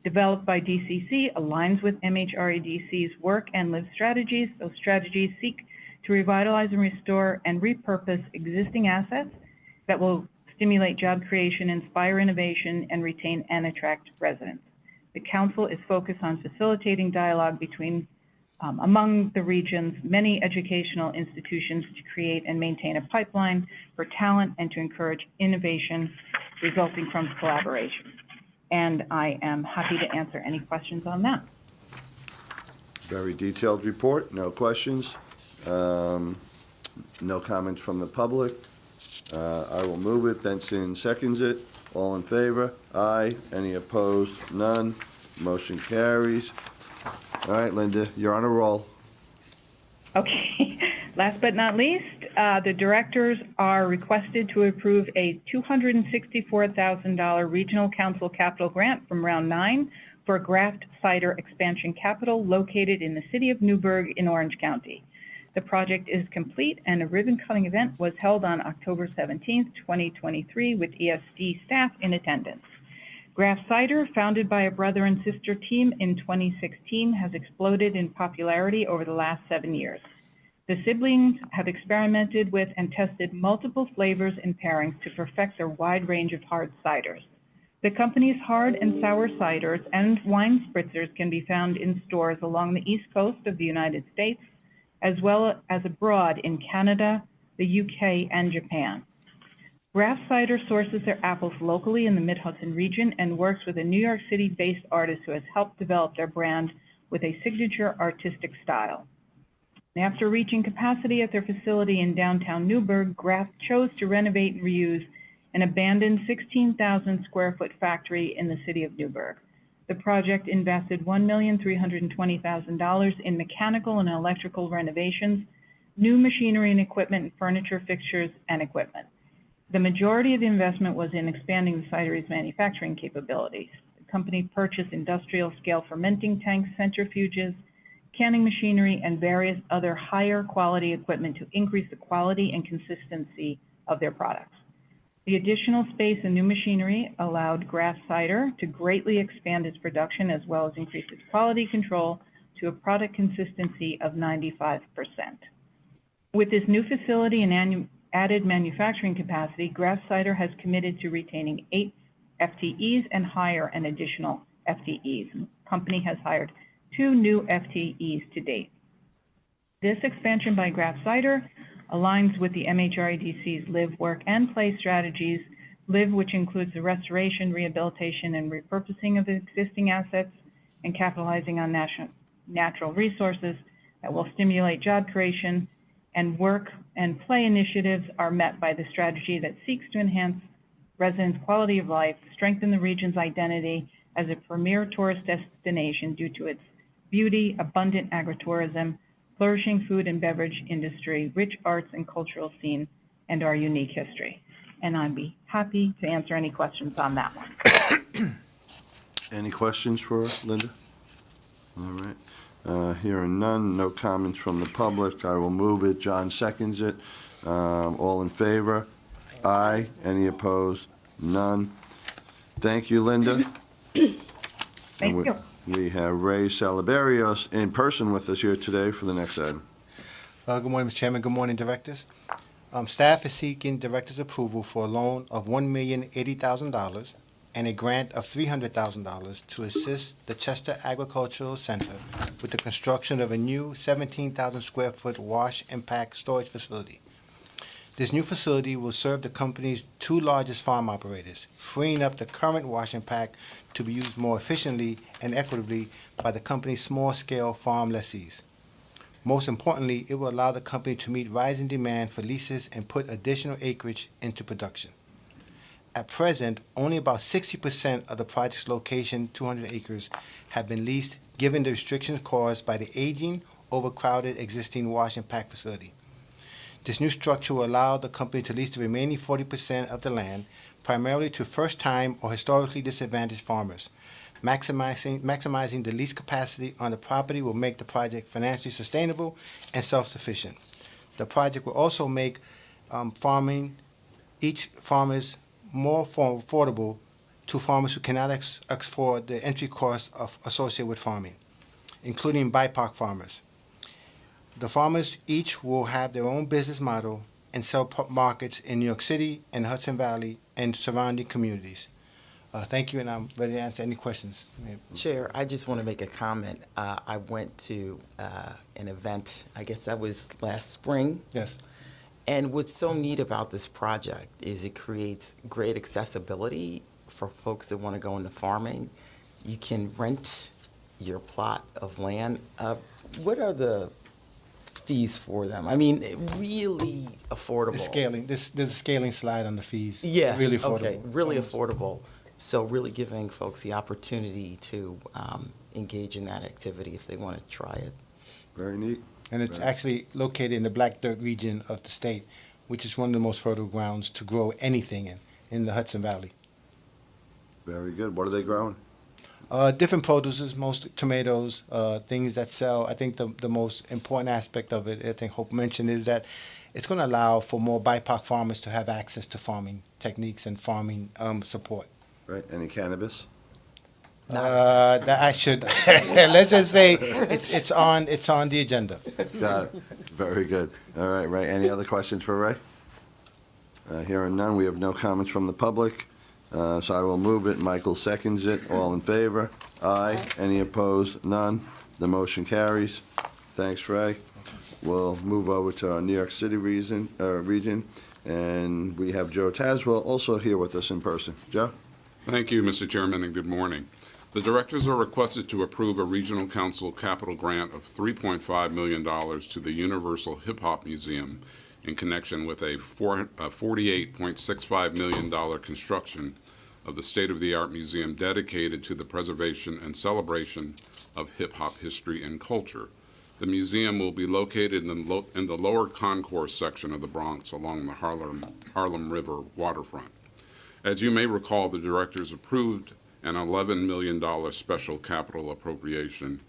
developed by DCC aligns with MHREDC's work and LIVE strategies. Those strategies seek to revitalize and restore and repurpose existing assets that will stimulate job creation, inspire innovation, and retain and attract residents. The council is focused on facilitating dialogue among the region's many educational institutions to create and maintain a pipeline for talent and to encourage innovation resulting from collaboration. And I am happy to answer any questions on that. Very detailed report, no questions. No comments from the public. I will move it. Benson seconds it. All in favor? Aye. Any opposed? None. Motion carries. All right, Linda, you're on a roll. Okay. Last but not least, the directors are requested to approve a $264,000 Regional Council capital grant from Round 9 for Graft Cider Expansion Capital located in the city of Newburgh in Orange County. The project is complete and a ribbon-cutting event was held on October 17th, 2023 with ESD staff in attendance. Graft Cider, founded by a brother and sister team in 2016, has exploded in popularity over the last 7 years. The siblings have experimented with and tested multiple flavors and pairings to perfect their wide range of hard ciders. The company's hard and sour ciders and wine spritzers can be found in stores along the East Coast of the United States, as well as abroad in Canada, the UK, and Japan. Graft Cider sources their apples locally in the Mid-Hudson region and works with a New York City-based artist who has helped develop their brand with a signature artistic style. After reaching capacity at their facility in downtown Newburgh, Graft chose to renovate and reuse an abandoned 16,000 square foot factory in the city of Newburgh. The project invested $1,320,000 in mechanical and electrical renovations, new machinery and equipment, and furniture, fixtures, and equipment. The majority of the investment was in expanding the cidery's manufacturing capabilities. The company purchased industrial scale fermenting tanks, centrifuges, canning machinery, and various other higher quality equipment to increase the quality and consistency of their products. The additional space and new machinery allowed Graft Cider to greatly expand its production as well as increase its quality control to a product consistency of 95%. With this new facility and added manufacturing capacity, Graft Cider has committed to retaining 8 FTEs and hire an additional FTEs. The company has hired 2 new FTEs to date. This expansion by Graft Cider aligns with the MHREDC's LIVE work and play strategies. LIVE, which includes the restoration, rehabilitation, and repurposing of existing assets and capitalizing on natural resources that will stimulate job creation, and work and play initiatives are met by the strategy that seeks to enhance residents' quality of life, strengthen the region's identity as a premier tourist destination due to its beauty, abundant agritourism, flourishing food and beverage industry, rich arts and cultural scene, and our unique history. And I'd be happy to answer any questions on that one. Any questions for Linda? All right. Hearing none, no comments from the public. I will move it. John seconds it. All in favor? Aye. Any opposed? None. Thank you, Linda. Thank you. We have Ray Salaberios in person with us here today for the next item. Good morning, Mr. Chairman. Good morning, directors. Staff is seeking director's approval for a loan of $1,080,000 and a grant of $300,000 to assist the Chester Agricultural Center with the construction of a new 17,000 square foot wash and pack storage facility. This new facility will serve the company's 2 largest farm operators, freeing up the current wash and pack to be used more efficiently and equitably by the company's small-scale farm lessees. Most importantly, it will allow the company to meet rising demand for leases and put additional acreage into production. At present, only about 60% of the project's location, 200 acres, have been leased, given the restrictions caused by the aging, overcrowded existing wash and pack facility. This new structure will allow the company to lease the remaining 40% of the land, primarily to first-time or historically disadvantaged farmers. Maximizing the lease capacity on the property will make the project financially sustainable and self-sufficient. The project will also make farming each farmers more affordable to farmers who cannot afford the entry costs associated with farming, including BIPOC farmers. The farmers each will have their own business model and sell markets in New York City and Hudson Valley and surrounding communities. Thank you, and I'm ready to answer any questions. Chair, I just want to make a comment. I went to an event, I guess that was last spring. Yes. And what's so neat about this project is it creates great accessibility for folks that want to go into farming. You can rent your plot of land. What are the fees for them? I mean, really affordable. There's a scaling slide on the fees. Yeah, Really affordable. okay, really affordable. So really giving folks the opportunity to engage in that activity if they want to try it. Very neat. And it's actually located in the Black Dirt region of the state, which is one of the most fertile grounds to grow anything in the Hudson Valley. Very good. What are they growing? Different produces, most tomatoes, things that sell. I think the most important aspect of it, I think Hope mentioned, is that it's going to allow for more BIPOC farmers to have access to farming techniques and farming support. Right. Any cannabis? That I should let's just say it's on the agenda. Got it. Very good. All right, Ray. Any other questions for Ray? Hearing none, we have no comments from the public. So I will move it. Michael seconds it. All in favor? Aye. Any opposed? None. The motion carries. Thanks, Ray. We'll move over to our New York City region, and we have Joe Tazwell also here with us in person. Joe? Thank you, Mr. Chairman, and good morning. The directors are requested to approve a regional council capital grant of $3.5 million to the Universal Hip Hop Museum in connection with a $48.65 million construction of the state-of-the-art museum dedicated to the preservation and celebration of hip-hop history and culture. The museum will be located in the lower concourse section of the Bronx along the Harlem River waterfront. As you may recall, the directors approved an $11 million special capital appropriation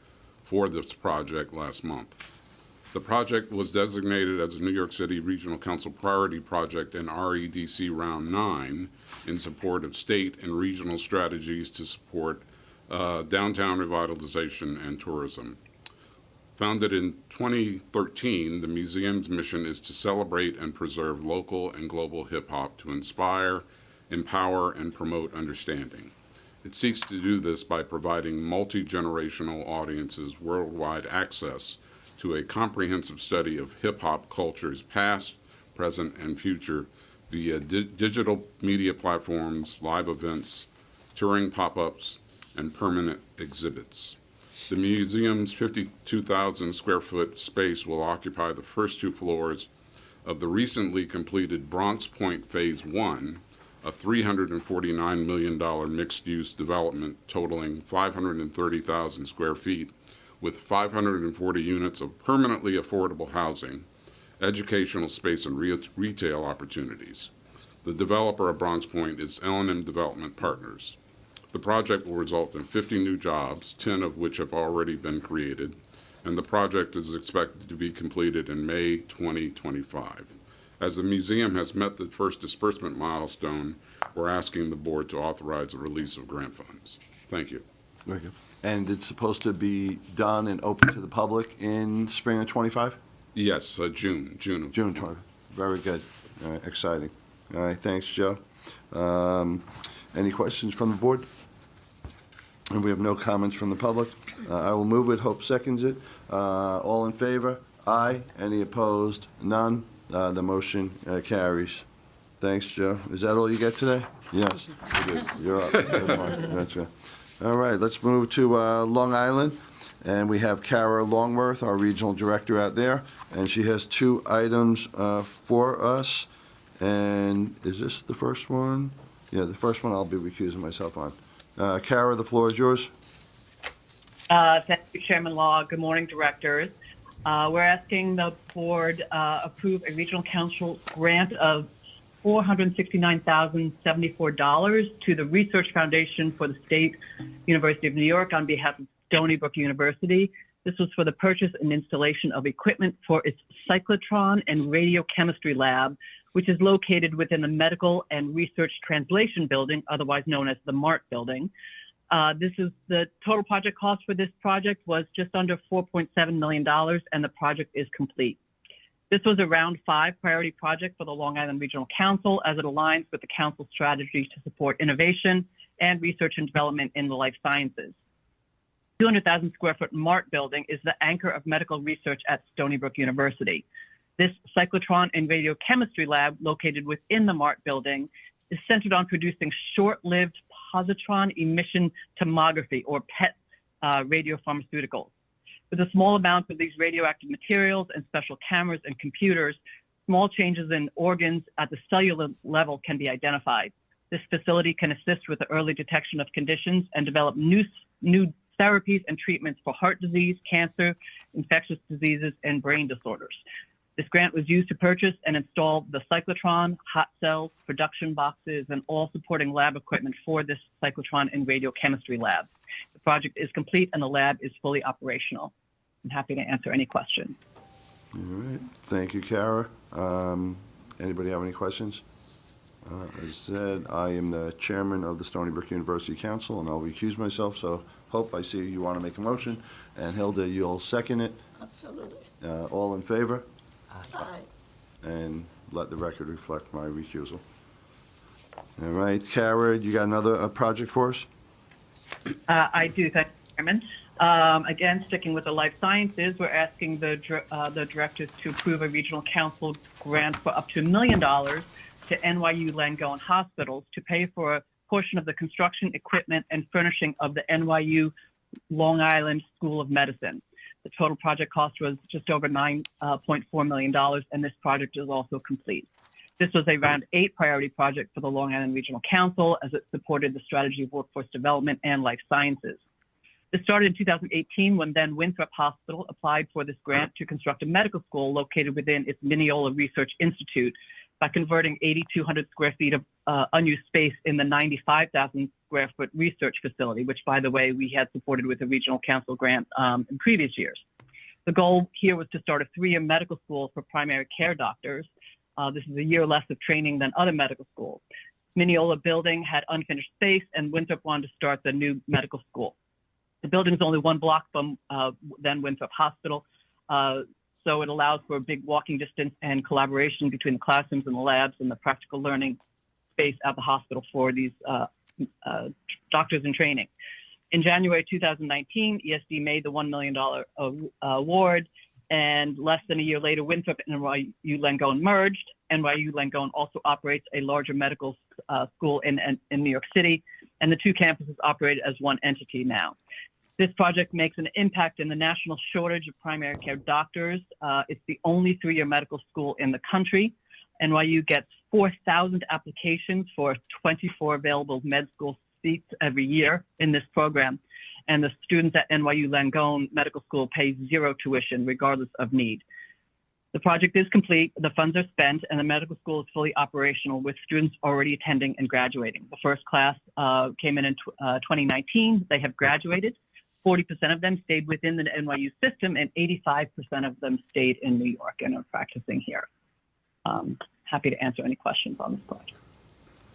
for this project last month. The project was designated as a New York City Regional Council Priority Project in REDC Round 9 in support of state and regional strategies to support downtown revitalization and tourism. Founded in 2013, the museum's mission is to celebrate and preserve local and global hip-hop to inspire, empower, and promote understanding. It seeks to do this by providing multi-generational audiences worldwide access to a comprehensive study of hip-hop culture's past, present, and future via digital media platforms, live events, touring pop-ups, and permanent exhibits. The museum's 52,000 square foot space will occupy the first two floors of the recently completed Bronx Point Phase 1, a $349 million mixed-use development totaling 530,000 square feet with 540 units of permanently affordable housing, educational space, and retail opportunities. The developer of Bronx Point is L&M Development Partners. The project will result in 50 new jobs, 10 of which have already been created, and the project is expected to be completed in May 2025. As the museum has met the first disbursement milestone, we're asking the board to authorize the release of grant funds. Thank you. Very good. And it's supposed to be done and open to the public in spring of '25? Yes, June. June 20. Very good. All right, exciting. All right, thanks, Joe. Any questions from the board? And we have no comments from the public. I will move it. Hope seconds it. All in favor? Aye. Any opposed? None. The motion carries. Thanks, Joe. Is that all you get today? Yes, it is. You're up. That's good. All right, let's move to Long Island, and we have Kara Longworth, our regional director out there, and she has two items for us. And is this the first one? Yeah, the first one I'll be recusing myself on. Kara, the floor is yours. Thank you, Chairman Law. Good morning, directors. We're asking the board approve a regional council grant of $469,074 to the Research Foundation for the State University of New York on behalf of Stony Brook University. This was for the purchase and installation of equipment for its cyclotron and radiochemistry lab, which is located within the Medical and Research Translation Building, otherwise known as the MART building. This is the total project cost for this project was just under $4.7 million, and the project is complete. This was a round 5 priority project for the Long Island Regional Council as it aligns with the council's strategy to support innovation and research and development in the life sciences. 200,000 square foot MART building is the anchor of medical research at Stony Brook University. This cyclotron and radiochemistry lab located within the MART building is centered on producing short-lived positron emission tomography or PET radiopharmaceuticals. With a small amount of these radioactive materials and special cameras and computers, small changes in organs at the cellular level can be identified. This facility can assist with the early detection of conditions and develop new therapies and treatments for heart disease, cancer, infectious diseases, and brain disorders. This grant was used to purchase and install the cyclotron, hot cells, production boxes, and all supporting lab equipment for this cyclotron and radiochemistry lab. The project is complete and the lab is fully operational. I'm happy to answer any questions. All right. Thank you, Kara. Anybody have any questions? As said, I am the chairman of the Stony Brook University Council, and I'll recuse myself. So, Hope, I see you want to make a motion, and Hilda, you'll second it. Absolutely. All in favor? Aye. And let the record reflect my recusal. All right, Kara, you got another project for us? I do, thank you, Chairman. Again, sticking with the life sciences, we're asking the directors to approve a regional council grant for up to $1 million to NYU Langone hospitals to pay for a portion of the construction, equipment, and furnishing of the NYU Long Island School of Medicine. The total project cost was just over $9.4 million, and this project is also complete. This was a round 8 priority project for the Long Island Regional Council as it supported the strategy of workforce development and life sciences. This started in 2018 when then Winthrop Hospital applied for this grant to construct a medical school located within its Mineola Research Institute by converting 8,200 square feet of unused space in the 95,000 square foot research facility, which, by the way, we had supported with a regional council grant in previous years. The goal here was to start a 3-year medical school for primary care doctors. This is a year less of training than other medical schools. Mineola building had unfinished space, and Winthrop wanted to start the new medical school. The building is only 1 block from then Winthrop Hospital, so it allows for a big walking distance and collaboration between the classrooms and the labs and the practical learning space at the hospital for these doctors in training. In January 2019, ESD made the $1 million award, and less than a year later, Winthrop and NYU Langone merged. NYU Langone also operates a larger medical school in New York City, and the 2 campuses operate as one entity now. This project makes an impact in the national shortage of primary care doctors. It's the only 3-year medical school in the country. NYU gets 4,000 applications for 24 available med school seats every year in this program. And the students at NYU Langone Medical School pay 0 tuition, regardless of need. The project is complete, the funds are spent, and the medical school is fully operational with students already attending and graduating. The first class came in 2019. They have graduated. 40% of them stayed within the NYU system, and 85% of them stayed in New York and are practicing here. Happy to answer any questions on this project.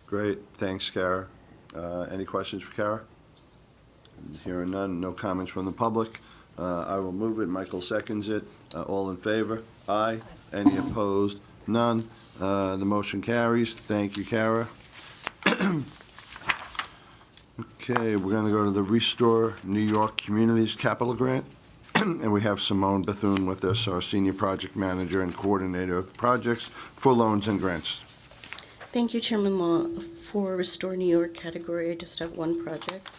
Great, thanks, Kara. Any questions for Kara? Hearing none, no comments from the public. I will move it. Michael seconds it. All in favor? Aye. Any opposed? None. The motion carries. Thank you, Kara. Okay, we're going to go to the Restore New York Communities Capital Grant. And we have Simone Bethune with us, our Senior Project Manager and Coordinator of Projects for Loans and Grants. Thank you, Chairman Law. For Restore New York category, I just have one project.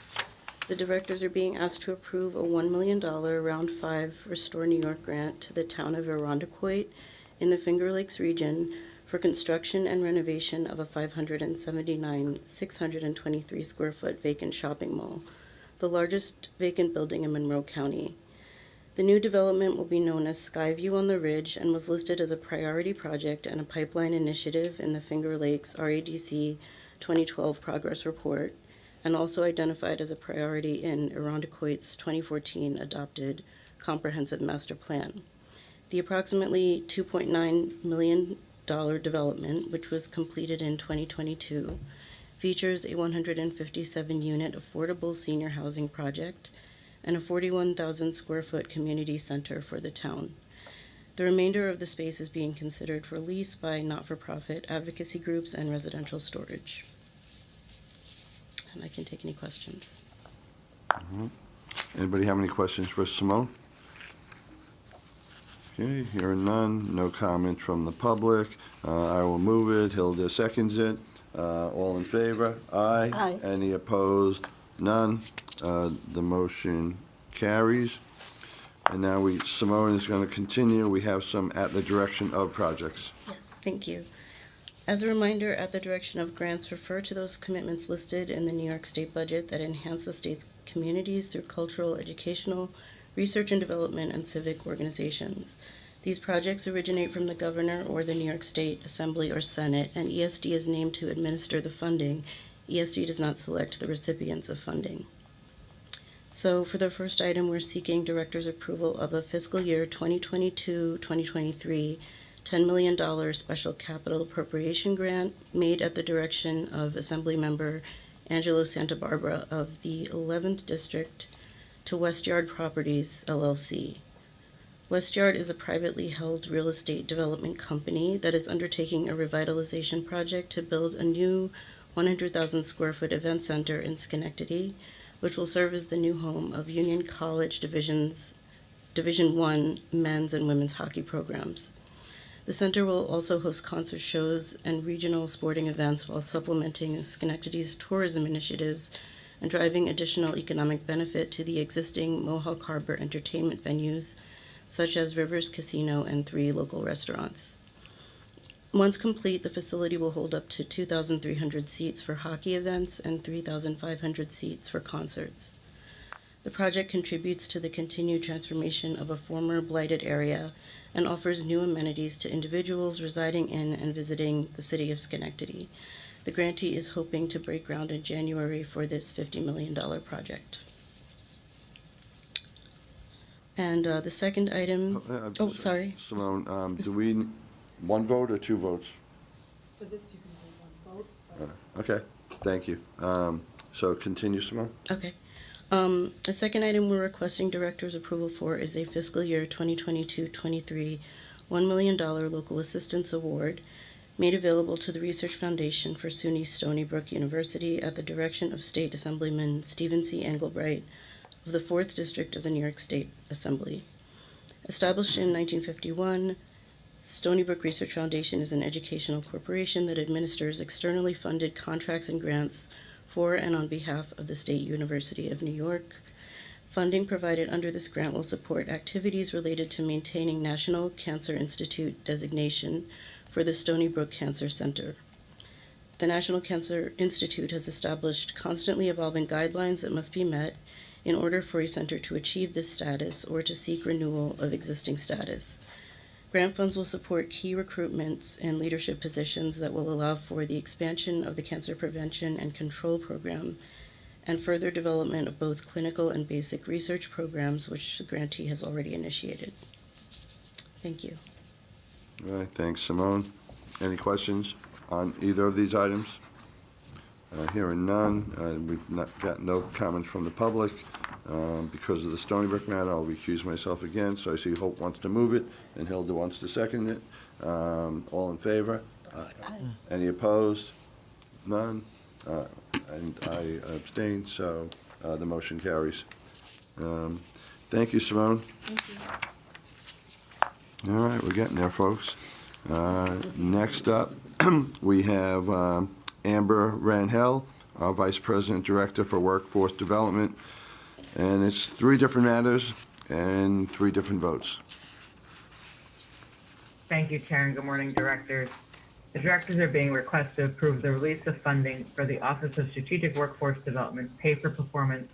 The directors are being asked to approve a $1 million Round 5 Restore New York grant to the town of Irondequoit in the Finger Lakes region for construction and renovation of a 623 square foot vacant shopping mall, the largest vacant building in Monroe County. The new development will be known as Skyview on the Ridge and was listed as a priority project and a pipeline initiative in the Finger Lakes RADC 2012 progress report, and also identified as a priority in Irondequoit's 2014 adopted comprehensive master plan. The approximately $2.9 million development, which was completed in 2022, features a 157-unit affordable senior housing project and a 41,000 square foot community center for the town. The remainder of the space is being considered for lease by not-for-profit advocacy groups and residential storage. And I can take any questions. Anybody have any questions for Simone? Okay, hearing none, no comment from the public. I will move it. Hilda seconds it. All in favor? Aye. Aye. Any opposed? None. The motion carries. And now Simone is going to continue. We have some at the direction of projects. Yes, thank you. As a reminder, at the direction of grants, refer to those commitments listed in the New York State budget that enhance the state's communities through cultural, educational, research and development, and civic organizations. These projects originate from the governor or the New York State Assembly or Senate, and ESD is named to administer the funding. ESD does not select the recipients of funding. So for the first item, we're seeking director's approval of a fiscal year 2022-2023 $10 million special capital appropriation grant made at the direction of Assembly Member Angelo Santabarbara of the 11th District to West Yard Properties, LLC. West Yard is a privately held real estate development company that is undertaking a revitalization project to build a new 100,000 square foot event center in Schenectady, which will serve as the new home of Union College Division I men's and women's hockey programs. The center will also host concert shows and regional sporting events while supplementing Schenectady's tourism initiatives and driving additional economic benefit to the existing Mohawk Harbor entertainment venues, such as Rivers Casino and 3 local restaurants. Once complete, the facility will hold up to 2,300 seats for hockey events and 3,500 seats for concerts. The project contributes to the continued transformation of a former blighted area and offers new amenities to individuals residing in and visiting the city of Schenectady. The grantee is hoping to break ground in January for this $50 million project. And the second item, sorry. Simone, do we, one vote or 2 votes? For this, you can do one vote. Okay, thank you. So continue, Simone. Okay. The second item we're requesting director's approval for is a fiscal year 2022-23 $1 million local assistance award made available to the Research Foundation for SUNY Stony Brook University at the direction of State Assemblyman Stephen C. Engelbright of the 4th District of the New York State Assembly. Established in 1951, Stony Brook Research Foundation is an educational corporation that administers externally funded contracts and grants for and on behalf of the State University of New York. Funding provided under this grant will support activities related to maintaining National Cancer Institute designation for the Stony Brook Cancer Center. The National Cancer Institute has established constantly evolving guidelines that must be met in order for a center to achieve this status or to seek renewal of existing status. Grant funds will support key recruitments and leadership positions that will allow for the expansion of the cancer prevention and control program and further development of both clinical and basic research programs, which the grantee has already initiated. Thank you. All right, thanks, Simone. Any questions on either of these items? Hearing none, we've got no comments from the public. Because of the Stony Brook matter, I'll recuse myself again. So I see Hope wants to move it and Hilda wants to second it. All in favor? Aye. Any opposed? None? And I abstain, so the motion carries. Thank you, Simone. Thank you. All right, we're getting there, folks. Next up, we have Amber Ranhel, our Vice President Director for Workforce Development. And it's 3 different matters and 3 different votes. Thank you, Chair, and good morning, Directors. The Directors are being requested to approve the release of funding for the Office of Strategic Workforce Development Pay for Performance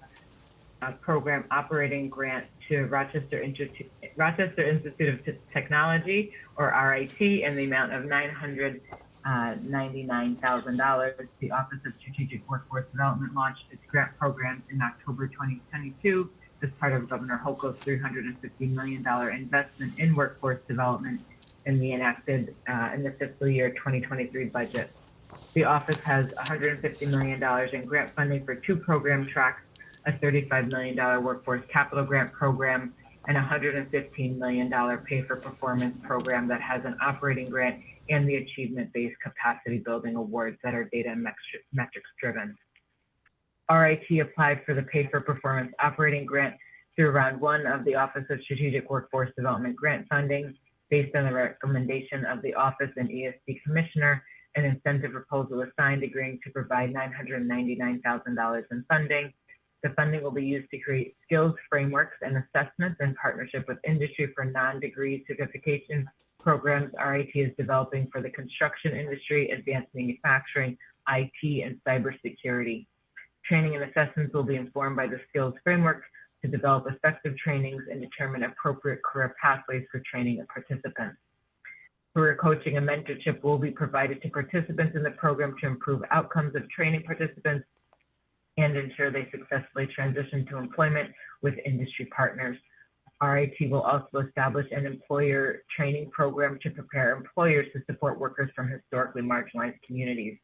Program Operating Grant to Rochester Institute of Technology, or RIT, in the amount of $999,000. The Office of Strategic Workforce Development launched its grant program in October 2022 as part of Governor Hochul's $350 million investment in workforce development in the enacted in the fiscal year 2023 budget. The office has $150 million in grant funding for 2 program tracks, a $35 million workforce capital grant program, and a $115 million pay for performance program that has an operating grant and the achievement-based capacity building awards that are data and metrics driven. RIT applied for the pay for performance operating grant through round 1 of the Office of Strategic Workforce Development grant funding. Based on the recommendation of the Office and ESD Commissioner, an incentive proposal was signed agreeing to provide $999,000 in funding. The funding will be used to create skills frameworks and assessments in partnership with industry for non-degree certification programs RIT is developing for the construction industry, advanced manufacturing, IT, and cybersecurity. Training and assessments will be informed by the skills framework to develop effective trainings and determine appropriate career pathways for training and participants. Career coaching and mentorship will be provided to participants in the program to improve outcomes of training participants and ensure they successfully transition to employment with industry partners. RIT will also establish an employer training program to prepare employers to support workers from historically marginalized communities.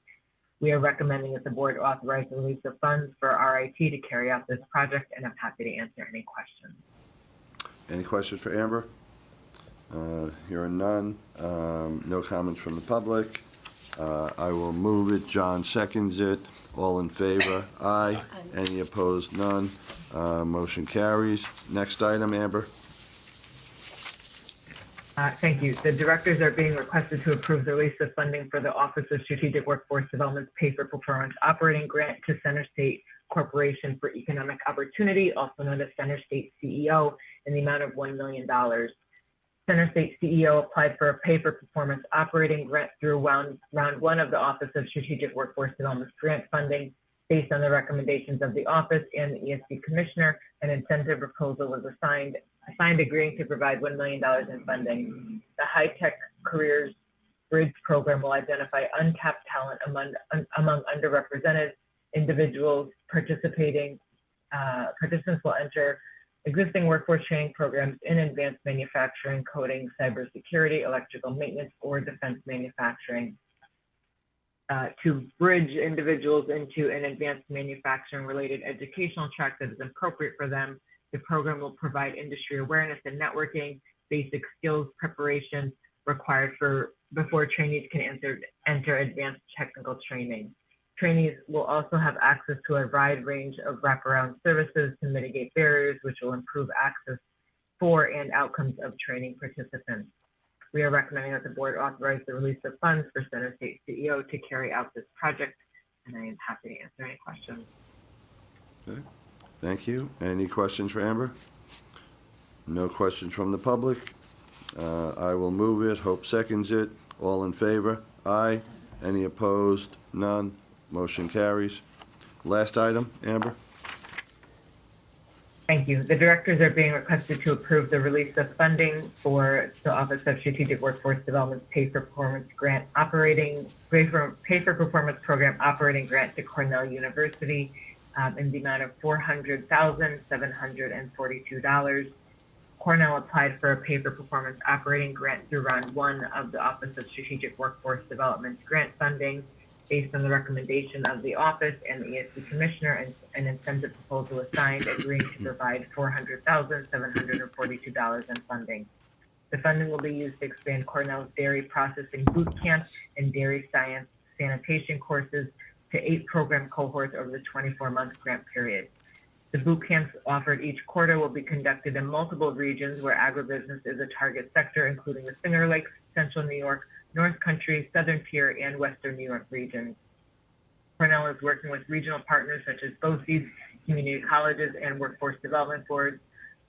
We are recommending that the board authorize the release of funds for RIT to carry out this project, and I'm happy to answer any questions. Any questions for Amber? Hearing none. No comments from the public. I will move it. John seconds it. All in favor? Aye. Any opposed? None. Motion carries. Next item, Amber. Thank you. The directors are being requested to approve the release of funding for the Office of Strategic Workforce Development's Pay for Performance Operating Grant to Center State Corporation for Economic Opportunity, also known as Center State CEO, in the amount of $1 million. Center State CEO applied for a Pay for Performance Operating Grant through round 1 of the Office of Strategic Workforce Development grant funding. Based on the recommendations of the office and the ESD Commissioner, an incentive proposal was assigned agreeing to provide $1 million in funding. The High Tech Careers Bridge program will identify untapped talent among underrepresented individuals participating. Participants will enter existing workforce training programs in advanced manufacturing, coding, cybersecurity, electrical maintenance, or defense manufacturing. To bridge individuals into an advanced manufacturing related educational track that is appropriate for them. The program will provide industry awareness and networking, basic skills preparation required before trainees can enter advanced technical training. Trainees will also have access to a wide range of wraparound services to mitigate barriers, which will improve access for and outcomes of training participants. We are recommending that the board authorize the release of funds for Center State CEO to carry out this project, and I am happy to answer any questions. Okay. Thank you. Any questions for Amber? No questions from the public. I will move it. Hope seconds it. All in favor? Aye. Any opposed? None. Motion carries. Last item, Amber. Thank you. The directors are being requested to approve the release of funding for the Office of Strategic Workforce Development's Pay for Performance Program Operating Grant to Cornell University in the amount of $400,742. Cornell applied for a Pay for Performance Operating Grant through round 1 of the Office of Strategic Workforce Development's grant funding. Based on the recommendation of the office and the ESD Commissioner, an incentive proposal was signed agreeing to provide $400,742 in funding. The funding will be used to expand Cornell's dairy processing boot camp and dairy science sanitation courses to 8 program cohorts over the 24-month grant period. The boot camps offered each quarter will be conducted in multiple regions where agribusiness is a target sector, including the Finger Lakes, Central New York, North Country, Southern Tier, and Western New York regions. Cornell is working with regional partners such as BOCES, community colleges, and workforce development boards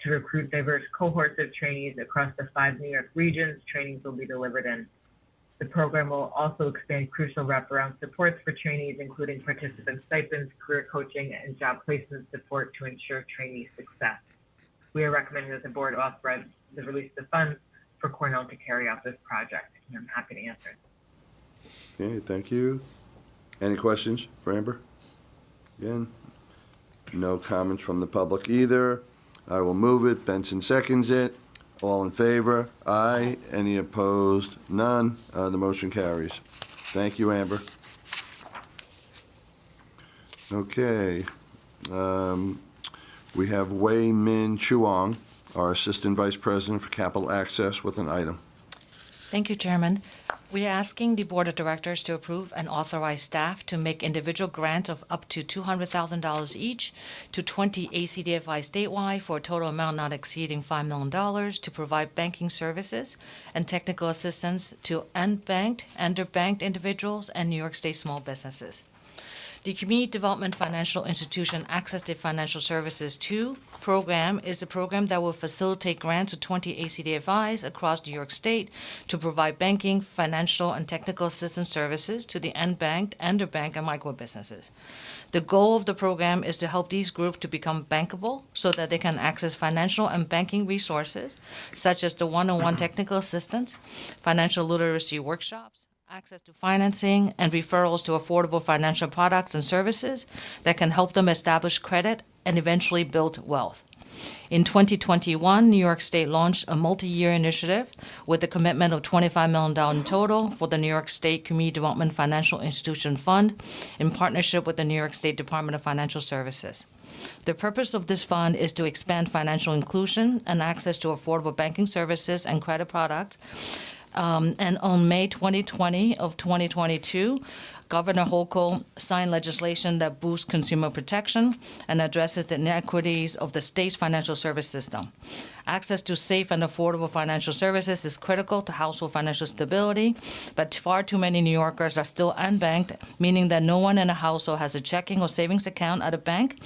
to recruit diverse cohorts of trainees across the 5 New York regions trainings will be delivered in. The program will also expand crucial wraparound supports for trainees, including participant stipends, career coaching, and job placement support to ensure trainee success. We are recommending that the board authorize the release of funds for Cornell to carry out this project. And I'm happy to answer. Okay, thank you. Any questions for Amber? Again, no comments from the public either. I will move it. Benson seconds it. All in favor? Aye. Any opposed? None. The motion carries. Thank you, Amber. Okay. We have Wei Min Chuang, our Assistant Vice President for Capital Access, with an item. Thank you, Chairman. We are asking the Board of Directors to approve and authorize staff to make individual grants of up to $200,000 each to 20 ACDFI statewide for a total amount not exceeding $5 million to provide banking services and technical assistance to unbanked, underbanked individuals and New York State small businesses. The Community Development Financial Institution Access to Financial Services 2 program is a program that will facilitate grants to 20 ACDFIs across New York State to provide banking, financial, and technical assistance services to the unbanked, underbanked, and micro businesses. The goal of the program is to help these groups to become bankable so that they can access financial and banking resources, such as the one-on-one technical assistance, financial literacy workshops, access to financing, and referrals to affordable financial products and services that can help them establish credit and eventually build wealth. In 2021, New York State launched a multi-year initiative with a commitment of $25 million in total for the New York State Community Development Financial Institution Fund in partnership with the New York State Department of Financial Services. The purpose of this fund is to expand financial inclusion and access to affordable banking services and credit products. And on May 2020 of 2022, Governor Hochul signed legislation that boosts consumer protection and addresses the inequities of the state's financial service system. Access to safe and affordable financial services is critical to household financial stability, but far too many New Yorkers are still unbanked, meaning that no one in a household has a checking or savings account at a bank,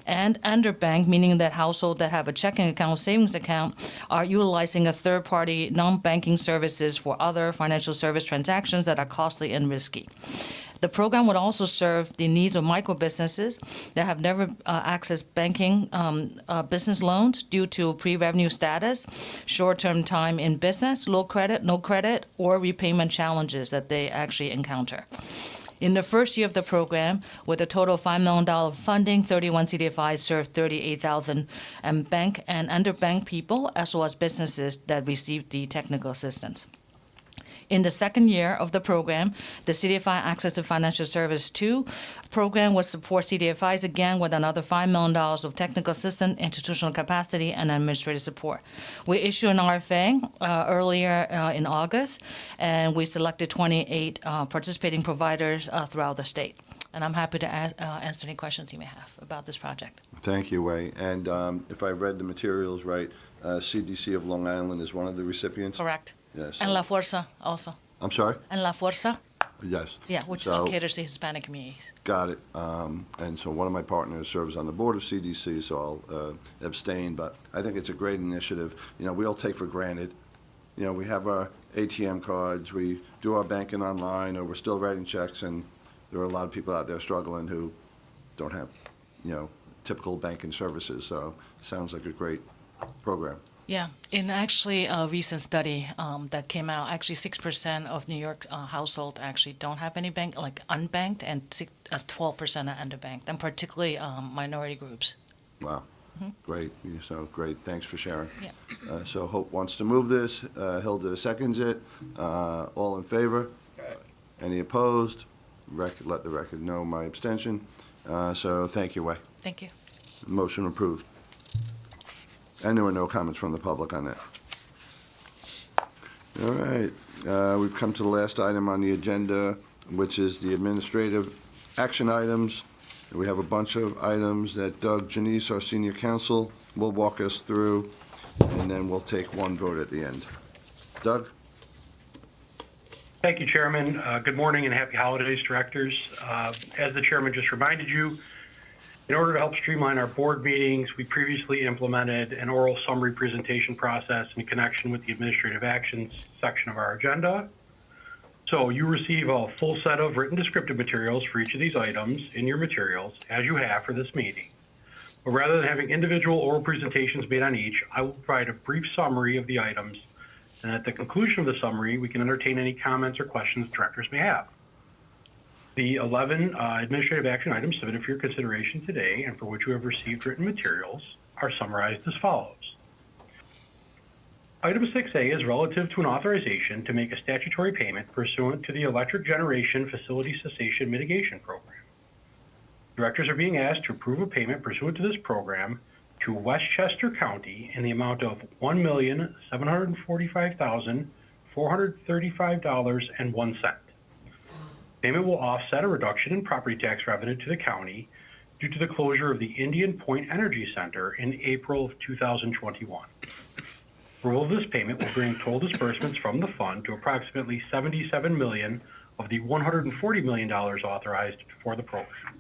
and underbanked, meaning that households that have a checking account or savings account are utilizing a third-party non-banking services for other financial service transactions that are costly and risky. The program would also serve the needs of micro businesses that have never accessed banking business loans due to pre-revenue status, short-term time in business, low credit, no credit, or repayment challenges that they actually encounter. In the first year of the program, with a total of $5 million funding, 31 CDFIs served 38,000 bank and underbanked people, as well as businesses that received the technical assistance. In the second year of the program, the CDFI Access to Financial Service 2 program will support CDFIs again with another $5 million of technical assistance, institutional capacity, and administrative support. We issued an RFA earlier in August, and we selected 28 participating providers throughout the state. And I'm happy to answer any questions you may have about this project. Thank you, Wei. And if I read the materials right, CDC of Long Island is one of the recipients? Correct. Yes. And La Fuerza also. I'm sorry? And La Fuerza. Yes. Yeah, which So- caters to Hispanic communities. Got it. And so one of my partners serves on the board of CDC, so I'll abstain, but I think it's a great initiative. You know, we all take for granted, you know, we have our ATM cards, we do our banking online, or we're still writing checks, and there are a lot of people out there struggling who don't have, you know, typical banking services, so it sounds like a great program. Yeah, in actually a recent study that came out, actually 6% of New York households actually don't have any bank, like unbanked, and 12% are underbanked, and particularly minority groups. Wow. Great. So great. Thanks for sharing. Yeah. So Hope wants to move this. Hilda seconds it. All in favor? Any opposed? Let the record know my abstention. So thank you, Wei. Thank you. Motion approved. And there were no comments from the public on that. All right. We've come to the last item on the agenda, which is the administrative action items. We have a bunch of items that Doug Janice, our senior counsel, will walk us through, and then we'll take one vote at the end. Doug? Thank you, Chairman. Good morning and happy holidays, directors. As the chairman just reminded you, in order to help streamline our board meetings, we previously implemented an oral summary presentation process in connection with the administrative actions section of our agenda. So you receive a full set of written descriptive materials for each of these items in your materials, as you have for this meeting. But rather than having individual oral presentations made on each, I will provide a brief summary of the items, and at the conclusion of the summary, we can entertain any comments or questions directors may have. The 11 administrative action items submitted for your consideration today and for which you have received written materials are summarized as follows. Item 6A is relative to an authorization to make a statutory payment pursuant to the Electric Generation Facility Cessation Mitigation Program. Directors are being asked to approve a payment pursuant to this program to Westchester County in the amount of $1,745,435.01. Payment will offset a reduction in property tax revenue to the county due to the closure of the Indian Point Energy Center in April of 2021. Approval of this payment will bring total disbursements from the fund to approximately $77 million of the $140 million authorized for the program.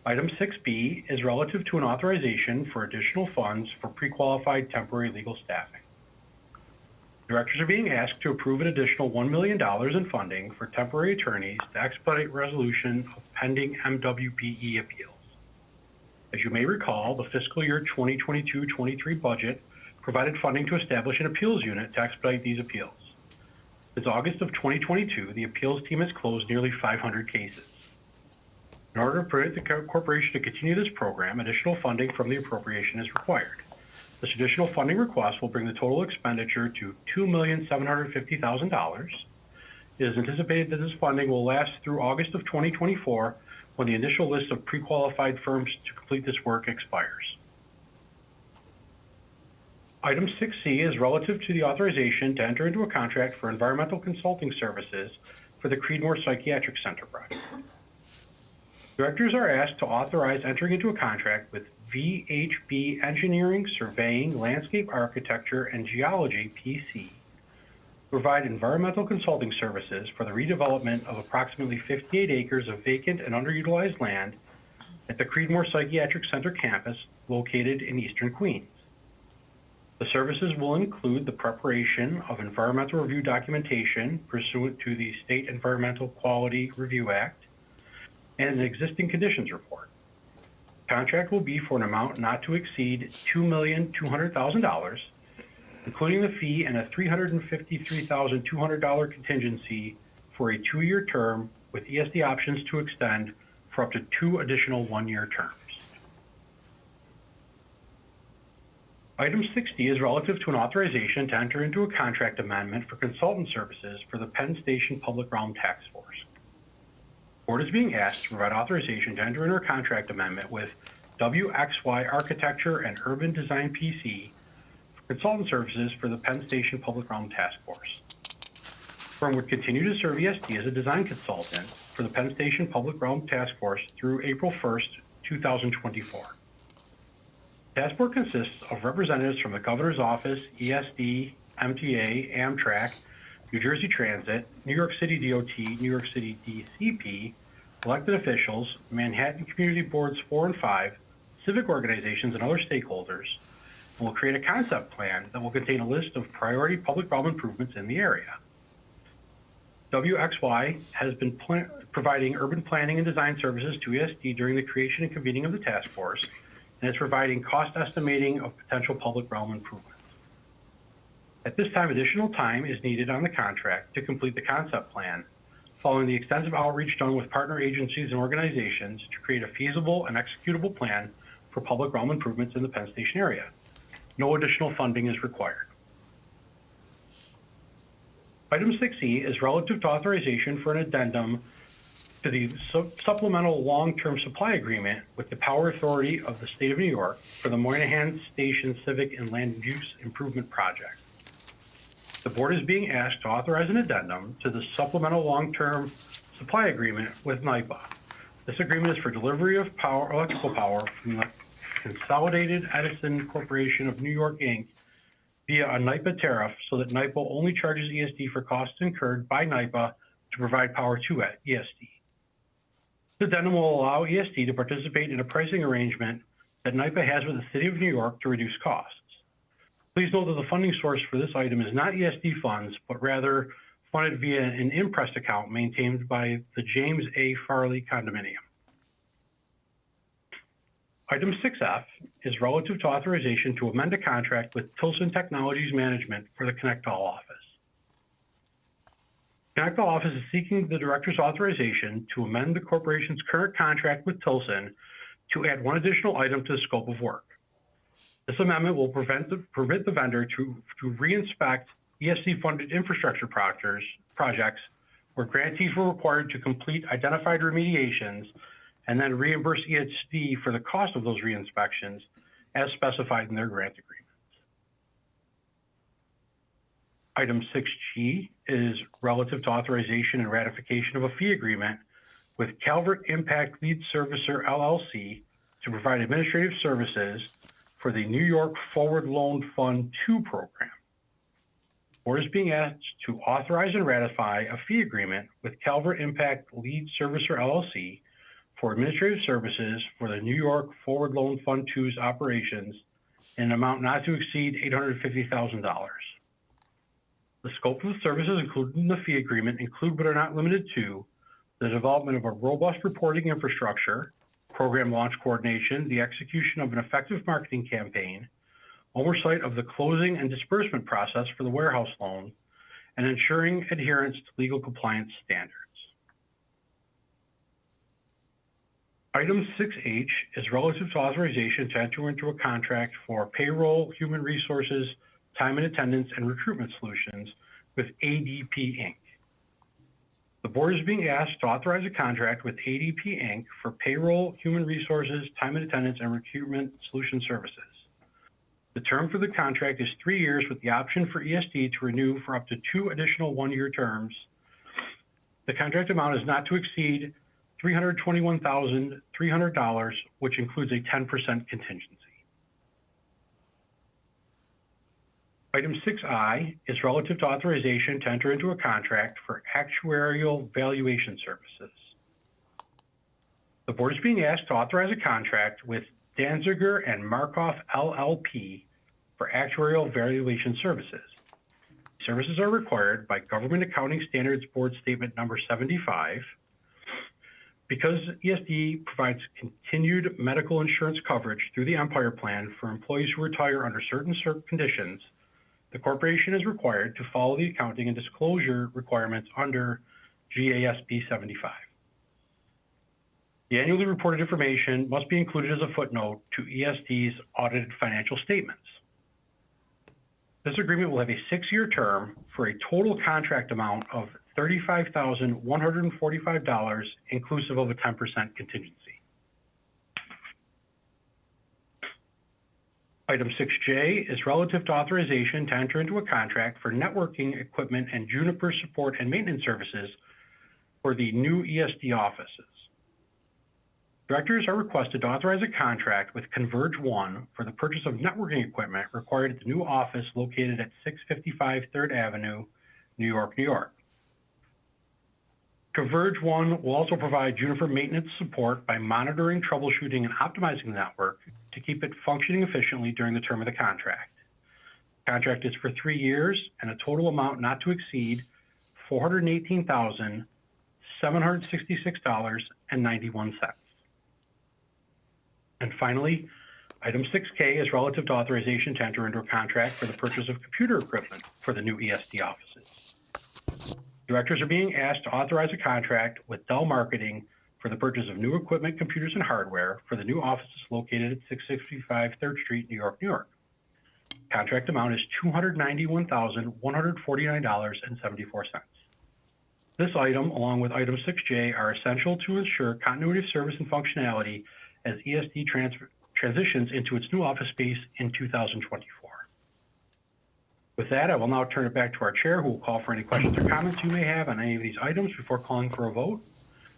Item 6B is relative to an authorization for additional funds for pre-qualified temporary legal staffing. Directors are being asked to approve an additional $1 million in funding for temporary attorneys to expedite resolution of pending MWPE appeals. As you may recall, the fiscal year 2022-23 budget provided funding to establish an appeals unit to expedite these appeals. Since August of 2022, the appeals team has closed nearly 500 cases. In order to permit the corporation to continue this program, additional funding from the appropriation is required. This additional funding request will bring the total expenditure to $2,750,000. It is anticipated that this funding will last through August of 2024, when the initial list of pre-qualified firms to complete this work expires. Item 6C is relative to the authorization to enter into a contract for environmental consulting services for the Creedmoor Psychiatric Center project. Directors are asked to authorize entering into a contract with VHB Engineering, Surveying, Landscape Architecture, and Geology, PC, to provide environmental consulting services for the redevelopment of approximately 58 acres of vacant and underutilized land at the Creedmoor Psychiatric Center campus located in eastern Queens. The services will include the preparation of environmental review documentation pursuant to the State Environmental Quality Review Act and an existing conditions report. The contract will be for an amount not to exceed $2,200,000, including the fee and a $353,200 contingency for a 2-year term with ESD options to extend for up to 2 additional 1-year terms. Item 60 is relative to an authorization to enter into a contract amendment for consultant services for the Penn Station Public Realm Task Force. The board is being asked to provide authorization to enter into a contract amendment with WXY Architecture and Urban Design PC for consultant services for the Penn Station Public Realm Task Force. The firm would continue to serve ESD as a design consultant for the Penn Station Public Realm Task Force through April 1st, 2024. The task force consists of representatives from the Governor's Office, ESD, MTA, Amtrak, New Jersey Transit, New York City DOT, New York City DCP, elected officials, Manhattan Community Boards 4 and 5, civic organizations, and other stakeholders, and will create a concept plan that will contain a list of priority public realm improvements in the area. WXY has been providing urban planning and design services to ESD during the creation and convening of the task force, and is providing cost estimating of potential public realm improvements. At this time, additional time is needed on the contract to complete the concept plan, following the extensive outreach done with partner agencies and organizations to create a feasible and executable plan for public realm improvements in the Penn Station area. No additional funding is required. Item 6E is relative to authorization for an addendum to the supplemental long-term supply agreement with the Power Authority of the State of New York for the Moynihan Station Civic and Land Use Improvement Project. The board is being asked to authorize an addendum to the supplemental long-term supply agreement with NYPA. This agreement is for delivery of power, electrical power from the Consolidated Edison Corporation of New York, Inc. via a NYPA tariff, so that NYPA only charges ESD for costs incurred by NYPA to provide power to ESD. This addendum will allow ESD to participate in a pricing arrangement that NYPA has with the City of New York to reduce costs. Please note that the funding source for this item is not ESD funds, but rather funded via an imprest account maintained by the James A. Farley Condominium. Item 6F is relative to authorization to amend a contract with Tilson Technologies Management for the Connect All office. Connect All office is seeking the director's authorization to amend the corporation's current contract with Tilson to add one additional item to the scope of work. This amendment will permit the vendor to re-inspect ESD-funded infrastructure projects where grantees were required to complete identified remediations and then reimburse ESD for the cost of those re-inspections as specified in their grant agreement. Item 6G is relative to authorization and ratification of a fee agreement with Calvert Impact Lead Servicer LLC to provide administrative services for the New York Forward Loan Fund 2 program. The board is being asked to authorize and ratify a fee agreement with Calvert Impact Lead Servicer LLC for administrative services for the New York Forward Loan Fund 2's operations in an amount not to exceed $850,000. The scope of the services included in the fee agreement include but are not limited to the development of a robust reporting infrastructure, program launch coordination, the execution of an effective marketing campaign, oversight of the closing and disbursement process for the warehouse loan, and ensuring adherence to legal compliance standards. Item 6H is relative to authorization to enter into a contract for payroll, human resources, time and attendance, and recruitment solutions with ADP Inc. The board is being asked to authorize a contract with ADP Inc. for payroll, human resources, time and attendance, and recruitment solution services. The term for the contract is 3 years with the option for ESD to renew for up to 2 additional one-year terms. The contract amount is not to exceed $321,300, which includes a 10% contingency. Item 6I is relative to authorization to enter into a contract for actuarial valuation services. The board is being asked to authorize a contract with Danziger and Markoff LLP for actuarial valuation services. Services are required by Government Accounting Standards Board Statement number 75. Because ESD provides continued medical insurance coverage through the Empire Plan for employees who retire under certain conditions, the corporation is required to follow the accounting and disclosure requirements under GASB 75. The annually reported information must be included as a footnote to ESD's audited financial statements. This agreement will have a 6-year term for a total contract amount of $35,145, inclusive of a 10% contingency. Item 6J is relative to authorization to enter into a contract for networking equipment and Juniper support and maintenance services for the new ESD offices. Directors are requested to authorize a contract with Converge One for the purchase of networking equipment required at the new office located at 655 3rd Avenue, New York, New York. Converge One will also provide Juniper maintenance support by monitoring, troubleshooting, and optimizing the network to keep it functioning efficiently during the term of the contract. The contract is for 3 years and a total amount not to exceed $418,766.91. And finally, item 6K is relative to authorization to enter into a contract for the purchase of computer equipment for the new ESD offices. Directors are being asked to authorize a contract with Dell Marketing for the purchase of new equipment, computers, and hardware for the new offices located at 665 3rd Street, New York, New York. Contract amount is $291,149.74. This item, along with item 6J, are essential to ensure continuity of service and functionality as ESD transitions into its new office space in 2024. With that, I will now turn it back to our chair, who will call for any questions or comments you may have on any of these items before calling for a vote.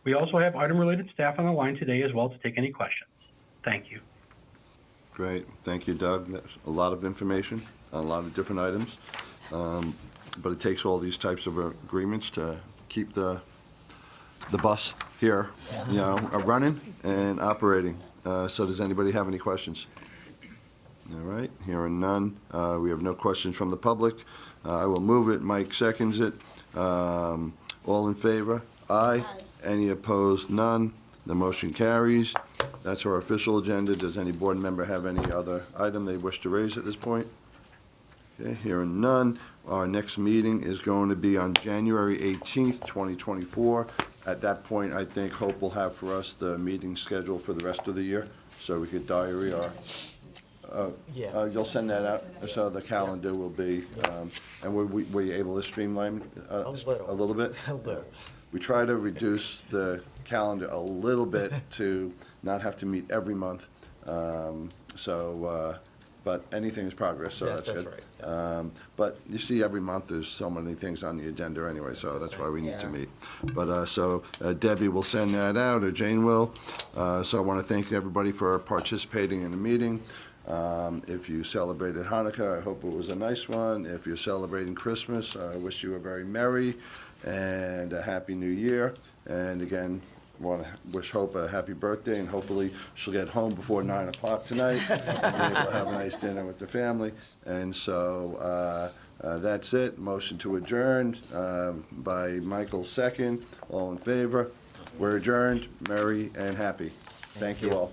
We also have item-related staff on the line today as well to take any questions. Thank you. Great. Thank you, Doug. That's a lot of information, a lot of different items. But it takes all these types of agreements to keep the bus here, running and operating. So does anybody have any questions? All right, hearing none. We have no questions from the public. I will move it. Mike seconds it. All in favor? Aye. Any opposed? None. The motion carries. That's our official agenda. Does any board member have any other item they wish to raise at this point? Okay, hearing none. Our next meeting is going to be on January 18th, 2024. At that point, I think Hope will have for us the meeting schedule for the rest of the year, so we could diary our You'll send that out, so the calendar will be, and were you able to streamline a little bit? A little. We try to reduce the calendar a little bit to not have to meet every month. But anything is progress, so Yes, that's good. right. But you see, every month, there's so many things on the agenda anyway, so that's why we need to Yeah. meet. But, Debbie will send that out, or Jane will. So I want to thank everybody for participating in the meeting. If you celebrated Hanukkah, I hope it was a nice one. If you're celebrating Christmas, I wish you a very merry and a happy new year. And again, want to wish Hope a happy birthday, and hopefully she'll get home before 9 o'clock tonight and be able to have a nice dinner with the family. And so that's it. Motion to adjourn by Michael, second. All in favor? We're adjourned. Merry and happy. Thank you all.